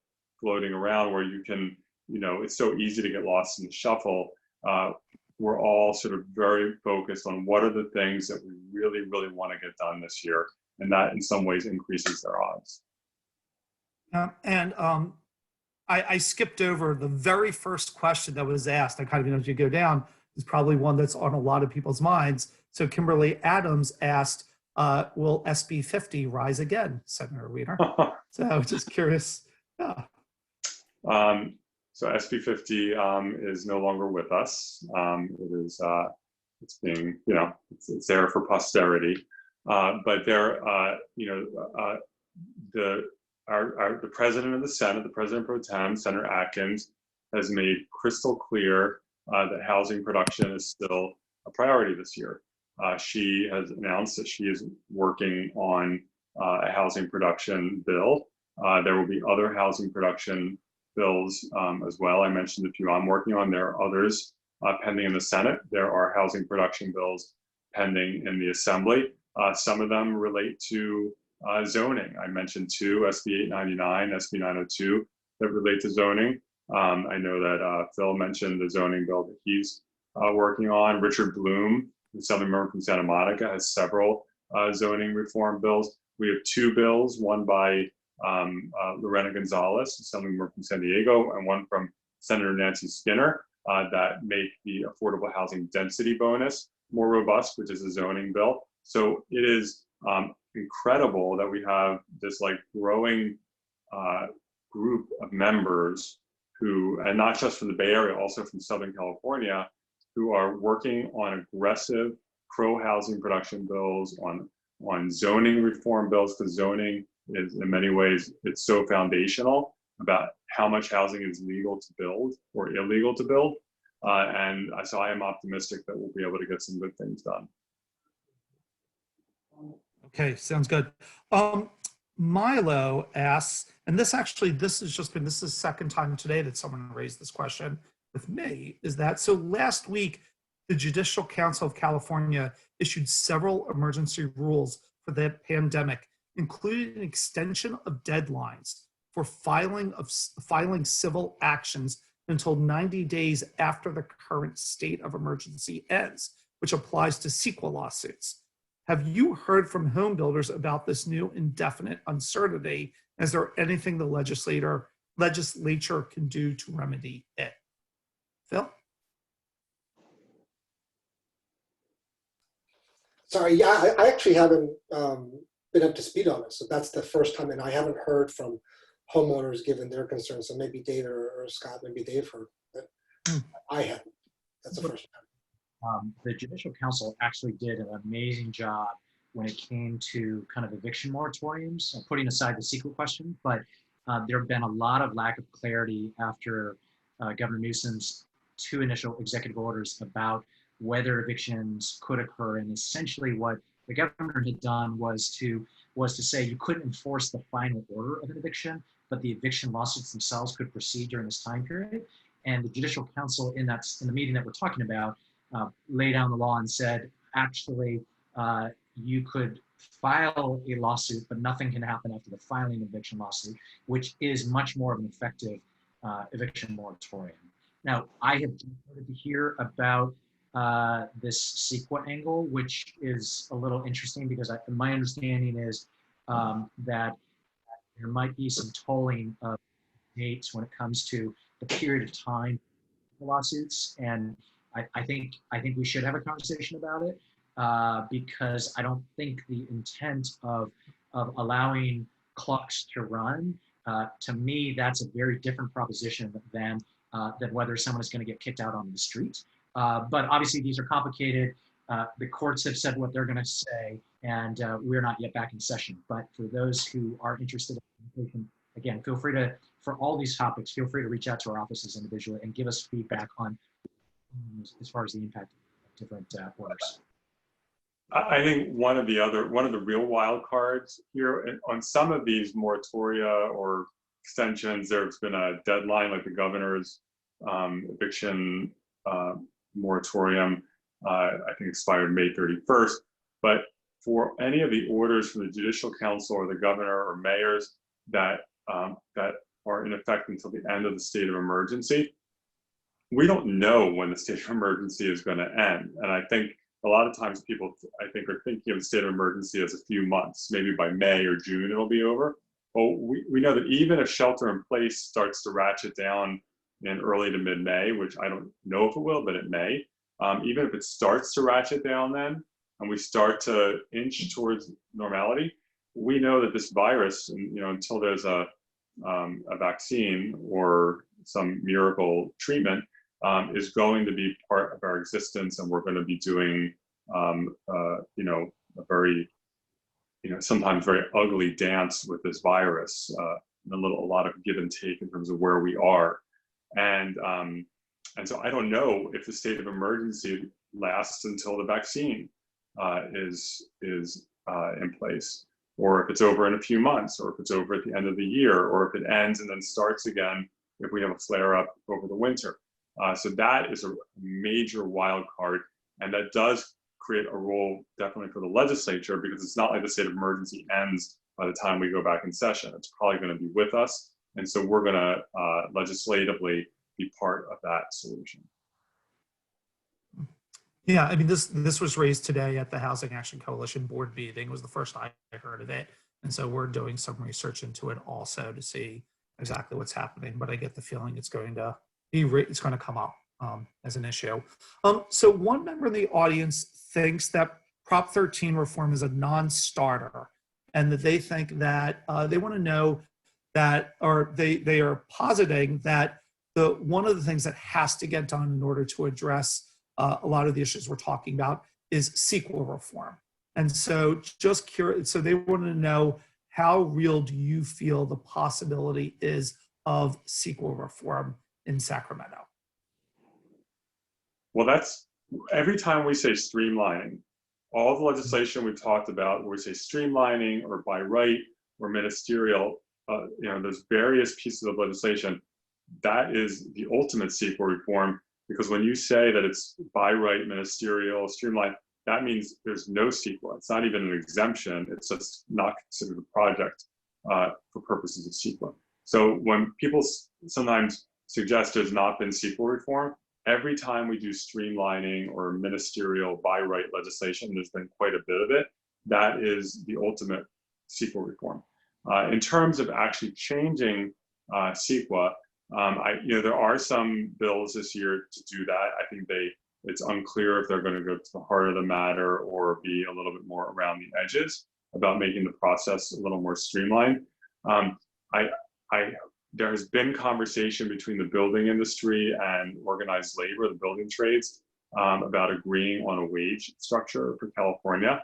floating around where you can, it's so easy to get lost in the shuffle, we're all sort of very focused on what are the things that we really, really want to get done this year. And that, in some ways, increases their odds. I skipped over the very first question that was asked. I kind of, as you go down, is probably one that's on a lot of people's minds. So Kimberly Adams asked, will SB 50 rise again, Senator Wiener? So I was just curious. Yeah. So SB 50 is no longer with us. It is, it's being, it's there for posterity. But there, the president of the Senate, the president pro tem, Senator Atkins, has made crystal clear that housing production is still a priority this year. She has announced that she is working on a housing production bill. There will be other housing production bills as well. I mentioned a few I'm working on. There are others pending in the Senate. There are housing production bills pending in the Assembly. Some of them relate to zoning. I mentioned two, SB 899, SB 902, that relate to zoning. I know that Phil mentioned the zoning bill that he's working on. Richard Bloom, the Assemblymember from Santa Monica, has several zoning reform bills. We have two bills, one by Lorena Gonzalez, Assemblymember from San Diego, and one from Senator Nancy Skinner that make the affordable housing density bonus more robust, which is a zoning bill. So it is incredible that we have this like growing group of members who, and not just from the Bay Area, also from Southern California, who are working on aggressive pro-housing production bills, on zoning reform bills, because zoning is in many ways, it's so foundational about how much housing is legal to build or illegal to build. And so I am optimistic that we'll be able to get some good things done. Okay, sounds good. Milo asks, and this is the second time today that someone raised this question with me, is that, so last week, the Judicial Council of California issued several emergency rules for the pandemic, including an extension of deadlines for filing civil actions until 90 days after the current state of emergency ends, which applies to CEQA lawsuits. Have you heard from home builders about this new indefinite uncertainty? Is there anything the legislature can do to remedy it? Phil? Sorry, yeah, I actually haven't been up to speed on this. So that's the first time, and I haven't heard from homeowners given their concerns. So maybe David or Scott, maybe they've heard, but I haven't. That's the first time. The Judicial Council actually did an amazing job when it came to kind of eviction moratoriums, putting aside the CEQA question, but there have been a lot of lack of clarity after Governor Newsom's two initial executive orders about whether evictions could occur. And essentially what the governor had done was to say you couldn't enforce the final order of an eviction, but the eviction lawsuits themselves could proceed during this time period. And the Judicial Council in the meeting that we're talking about laid down the law and said, actually, you could file a lawsuit, but nothing can happen after the filing of an eviction lawsuit, which is much more of an effective eviction moratorium. Now, I have started to hear about this CEQA angle, which is a little interesting because my understanding is that there might be some tolling of dates when it comes to the period of time for lawsuits, and I think we should have a conversation about it because I don't think the intent of allowing clocks to run, to me, that's a very different proposition than whether someone is going to get kicked out on the street. But obviously these are complicated. The courts have said what they're going to say, and we're not yet back in session. But for those who are interested in, again, feel free to, for all these topics, feel free to reach out to our offices individually and give us feedback on as far as the impact of different orders. I think one of the real wild cards here on some of these moratoria or extensions, there's been a deadline, like the governor's eviction moratorium, I think expired May 31st. But for any of the orders from the Judicial Council or the governor or mayors that are in effect until the end of the state of emergency, we don't know when the state of emergency is going to end. And I think a lot of times people, I think, are thinking of the state of emergency as a few months, maybe by May or June it'll be over. Well, we know that even if shelter in place starts to ratchet down in early to mid-May, which I don't know if it will, but it may, even if it starts to ratchet down then, and we start to inch towards normality, we know that this virus, until there's a vaccine or some miracle treatment, is going to be part of our existence, and we're going to be doing, a very, sometimes very ugly dance with this virus, a lot of give and take in terms of where we are. And so I don't know if the state of emergency lasts until the vaccine is in place, or if it's over in a few months, or if it's over at the end of the year, or if it ends and then starts again if we have a flare-up over the winter. So that is a major wild card, and that does create a role definitely for the legislature, because it's not like the state of emergency ends by the time we go back in session. It's probably going to be with us, and so we're going to legislatively be part of that solution. Yeah, I mean, this was raised today at the Housing Action Coalition board meeting. It was the first I heard of it. And so we're doing some research into it also to see exactly what's happening. But I get the feeling it's going to come up as an issue. So one member in the audience thinks that Prop 13 reform is a non-starter, and that they think that they want to know that, or they are positing that one of the things that has to get done in order to address a lot of the issues we're talking about is CEQA reform. And so just curious, so they want to know, how real do you feel the possibility is of CEQA reform in Sacramento? Well, that's, every time we say streamlining, all the legislation we've talked about where we say streamlining or by right or ministerial, there's various pieces of legislation. That is the ultimate CEQA reform. Because when you say that it's by right, ministerial, streamlined, that means there's no CEQA. It's not even an exemption. It's just not considered a project for purposes of CEQA. So when people sometimes suggest there's not been CEQA reform, every time we do streamlining or ministerial by right legislation, there's been quite a bit of it. That is the ultimate CEQA reform. In terms of actually changing CEQA, there are some bills this year to do that. I think it's unclear if they're going to go to the heart of the matter or be a little bit more around the edges about making the process a little more streamlined. There has been conversation between the building industry and organized labor, the building trades, about agreeing on a wage structure for California.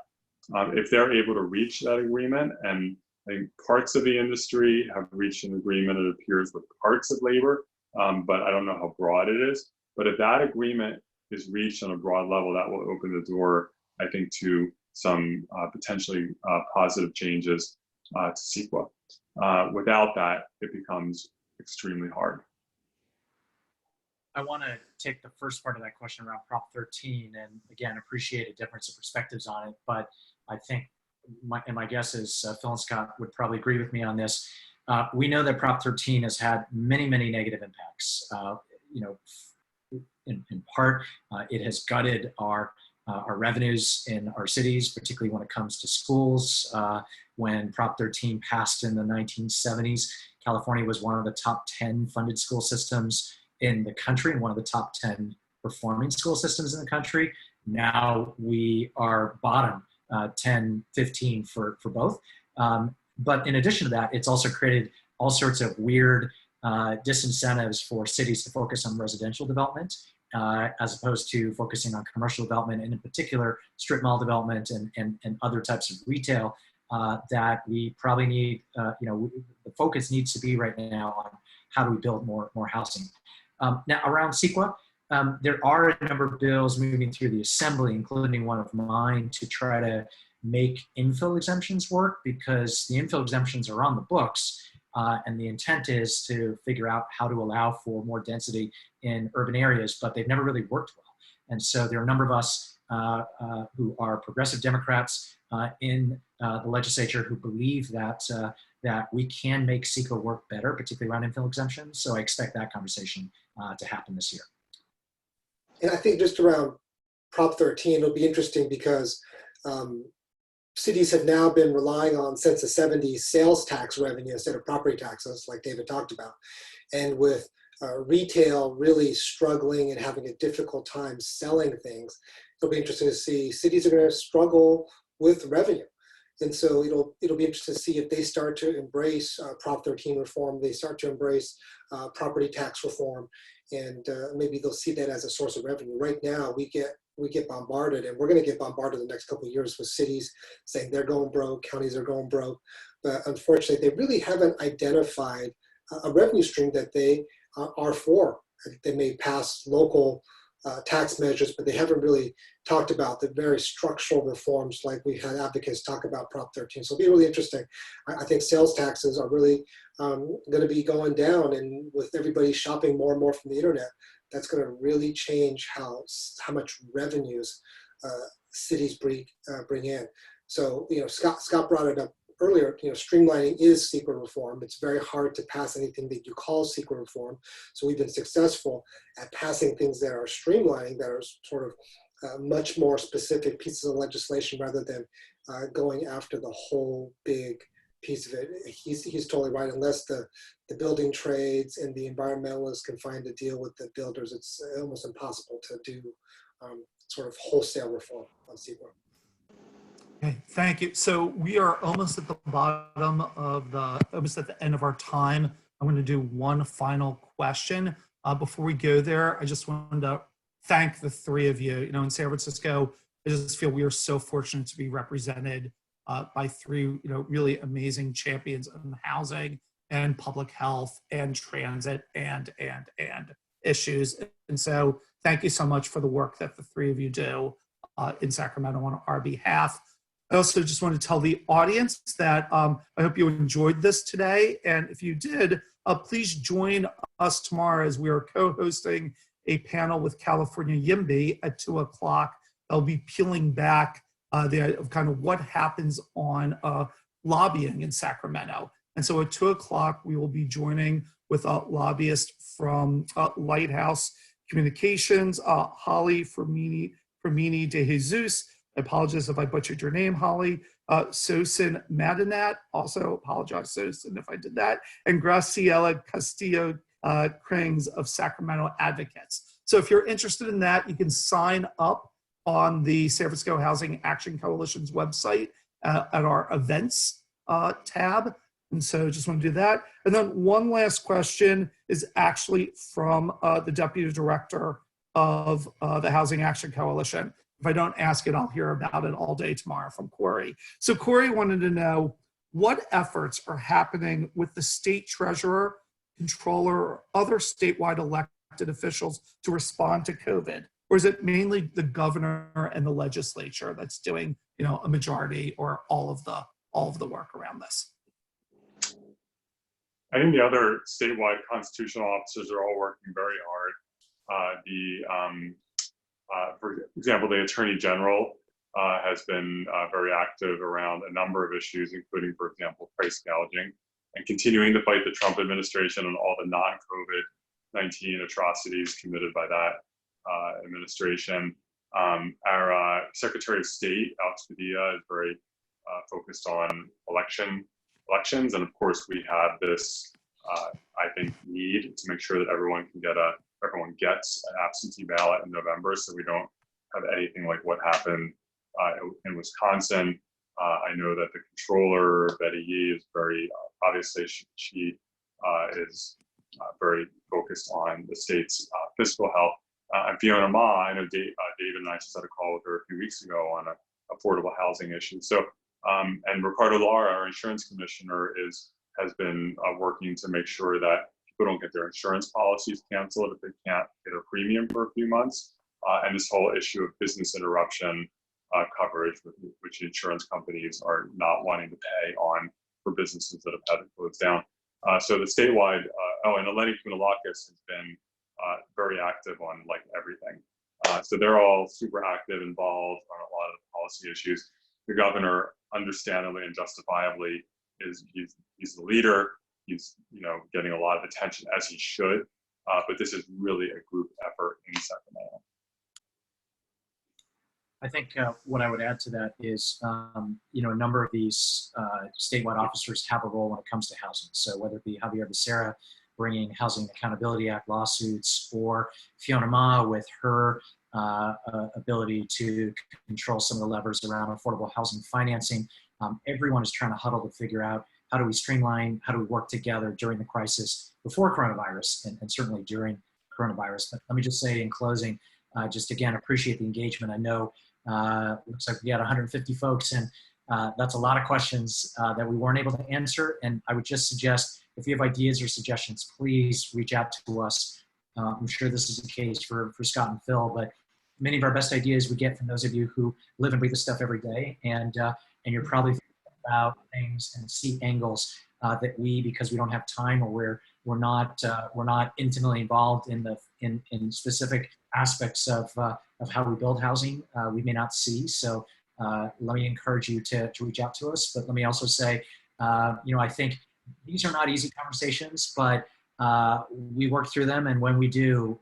If they're able to reach that agreement, and I think parts of the industry have reached an agreement, it appears, with parts of labor, but I don't know how broad it is. But if that agreement is reached on a broad level, that will open the door, I think, to some potentially positive changes to CEQA. Without that, it becomes extremely hard. I want to take the first part of that question around Prop 13, and again, appreciate a difference of perspectives on it. But I think, my guess is Phil and Scott would probably agree with me on this. We know that Prop 13 has had many, many negative impacts. In part, it has gutted our revenues in our cities, particularly when it comes to schools. When Prop 13 passed in the 1970s, California was one of the top 10 funded school systems in the country and one of the top 10 performing school systems in the country. Now we are bottom 10, 15 for both. But in addition to that, it's also created all sorts of weird disincentives for cities to focus on residential development as opposed to focusing on commercial development, and in particular, strip mall development and other types of retail that we probably need, the focus needs to be right now on how do we build more housing. Now, around CEQA, there are a number of bills moving through the Assembly, including one of mine, to try to make infill exemptions work, because the infill exemptions are on the books, and the intent is to figure out how to allow for more density in urban areas, but they've never really worked well. And so there are a number of us who are progressive Democrats in the legislature who believe that we can make CEQA work better, particularly around infill exemptions. So I expect that conversation to happen this year. And I think just around Prop 13, it'll be interesting because cities have now been relying on, since the 70s, sales tax revenue instead of property taxes, like David talked about. And with retail really struggling and having a difficult time selling things, it'll be interesting to see cities are going to struggle with revenue. And so it'll be interesting to see if they start to embrace Prop 13 reform, they start to embrace property tax reform, and maybe they'll see that as a source of revenue. Right now, we get we get bombarded, and we're going to get bombarded the next couple of years with cities saying they're going broke, counties are going broke. But unfortunately, they really haven't identified a revenue stream that they are for. They may pass local tax measures, but they haven't really talked about the very structural reforms like we had advocates talk about Prop 13. So it'll be really interesting. I think sales taxes are really going to be going down, and with everybody shopping more and more from the internet, that's going to really change how much revenues cities bring in. So, Scott brought it up earlier, streamlining is secret reform. It's very hard to pass anything that you call secret reform. So we've been successful at passing things that are streamlining, that are sort of much more specific pieces of legislation rather than going after the whole big piece of it. He's totally right. Unless the building trades and the environmentalists can find a deal with the builders, it's almost impossible to do sort of wholesale reform on secret. Okay, thank you. So we are almost at the bottom of almost at the end of our time. I'm going to do one final question. Before we go there, I just wanted to thank the three of you. In San Francisco, I just feel we are so fortunate to be represented by three, really amazing champions in housing and public health and transit and issues. And so thank you so much for the work that the three of you do in Sacramento on our behalf. I also just want to tell the audience that I hope you enjoyed this today. And if you did, please join us tomorrow as we are co-hosting a panel with California YIMBY at 2 o'clock. I'll be peeling back of kind of what happens on lobbying in Sacramento. And so at 2 o'clock, we will be joining with a lobbyist from Lighthouse Communications, Holly Fermini de Jesus. I apologize if I butchered your name, Holly. Sosin Madinat, also apologize, Sosin, if I did that. And Graciela Castillo Krings of Sacramento Advocates. So if you're interested in that, you can sign up on the San Francisco Housing Action Coalition's website at our events tab. And so just want to do that. And then one last question is actually from the Deputy Director of the Housing Action Coalition. If I don't ask it, I'll hear about it all day tomorrow from Corey. So Corey wanted to know what efforts are happening with the state treasurer, controller, or other statewide elected officials to respond to COVID? Or is it mainly the governor and the legislature that's doing, a majority or all of the work around this? I think the other statewide constitutional officers are all working very hard. For example, the Attorney General has been very active around a number of issues, including, for example, price gouging, and continuing to fight the Trump administration on all the non-COVID-19 atrocities committed by that administration. Our Secretary of State, Alex Padilla, is very focused on elections, and of course, we have this, I think, need to make sure that everyone gets an absentee ballot in November, so we don't have anything like what happened in Wisconsin. I know that the controller, Betty Yee, is very, obviously she is very focused on the state's fiscal health. And Fiona Ma, I know David and I just had a call with her a few weeks ago on an affordable housing issue. So, and Ricardo Lara, our insurance commissioner, has been working to make sure that people don't get their insurance policies canceled if they can't get a premium for a few months. And this whole issue of business interruption coverage, which insurance companies are not wanting to pay on for businesses that have had to close down. So the statewide, and Eleni Kounalakis has been very active on like everything. So they're all super active, involved on a lot of policy issues. The governor, understandably and justifiably, he's the leader. He's getting a lot of attention, as he should. But this is really a group effort in Sacramento. I think what I would add to that is, a number of these statewide officers have a role when it comes to housing. So whether it be Javier Becerra bringing Housing Accountability Act lawsuits, or Fiona Ma with her ability to control some of the levers around affordable housing financing, everyone is trying to huddle to figure out how do we streamline, how do we work together during the crisis before coronavirus and certainly during coronavirus. But let me just say in closing, just again, appreciate the engagement. I know looks like we got 150 folks, and that's a lot of questions that we weren't able to answer. And I would just suggest, if you have ideas or suggestions, please reach out to us. I'm sure this is the case for Scott and Phil, but many of our best ideas we get from those of you who live and breathe this stuff every day, and you're probably thinking about things and see angles that we, because we don't have time, or we're not intimately involved in specific aspects of how we build housing, we may not see. So let me encourage you to reach out to us. But let me also say, I think these are not easy conversations, but we work through them, and when we do,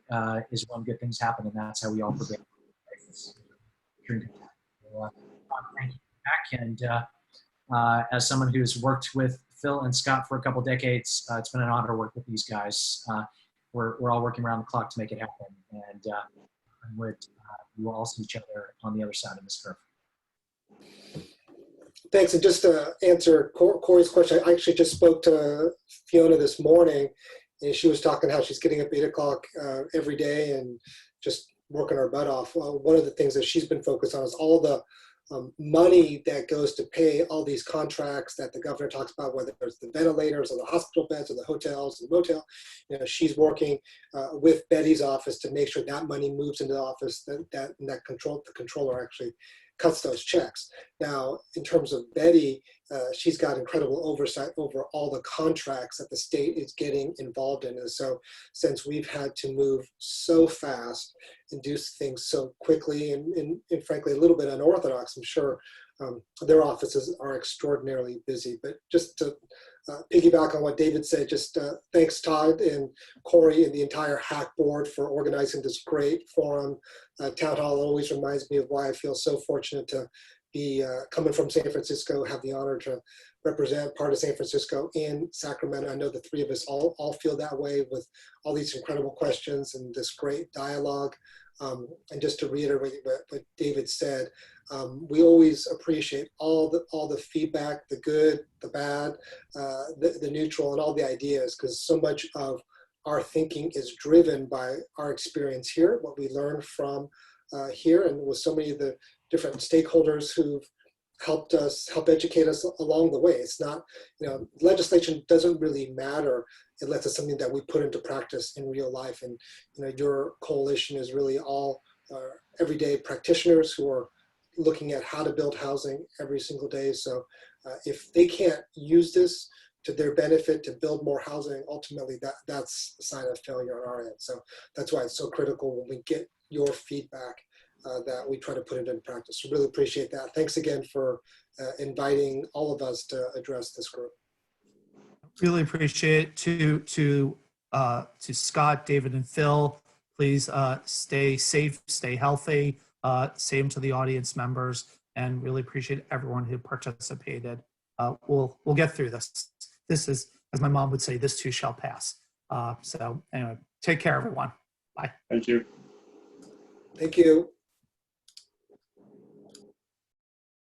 is when good things happen, and that's how we all prevail. Thank you, Jack, and as someone who's worked with Phil and Scott for a couple decades, it's been an honor to work with these guys. We're all working around the clock to make it happen, and we will all see each other on the other side of this curve. Thanks. And just to answer Corey's question, I actually just spoke to Fiona this morning, and she was talking how she's getting up 8 o'clock every day and just working her butt off. One of the things that she's been focused on is all the money that goes to pay all these contracts that the governor talks about, whether it's the ventilators or the hospital beds or the hotels and motel. She's working with Betty's office to make sure that money moves into the office, the controller actually cuts those checks. Now, in terms of Betty, she's got incredible oversight over all the contracts that the state is getting involved in. And so since we've had to move so fast and do things so quickly and frankly, a little bit unorthodox, I'm sure their offices are extraordinarily busy. But just to piggyback on what David said, just thanks Todd and Corey and the entire HAC board for organizing this great forum. Town Hall always reminds me of why I feel so fortunate to be coming from San Francisco, have the honor to represent part of San Francisco in Sacramento. I know the three of us all feel that way, with all these incredible questions and this great dialogue. And just to reiterate what David said, we always appreciate all the feedback, the good, the bad, the neutral, and all the ideas, because so much of our thinking is driven by our experience here, what we learn from here, and with so many of the different stakeholders who've help educate us along the way. It's not, legislation doesn't really matter unless it's something that we put into practice in real life. And your coalition is really all everyday practitioners who are looking at how to build housing every single day. So if they can't use this to their benefit to build more housing, ultimately that's a sign of failure on our end. So that's why it's so critical when we get your feedback that we try to put it into practice. So really appreciate that. Thanks again for inviting all of us to address this group. Really appreciate it. To Scott, David, and Phil, please stay safe, stay healthy. Same to the audience members, and really appreciate everyone who participated. We'll get through this. This is, as my mom would say, this too shall pass. So anyway, take care, everyone. Bye. Thank you. Thank you.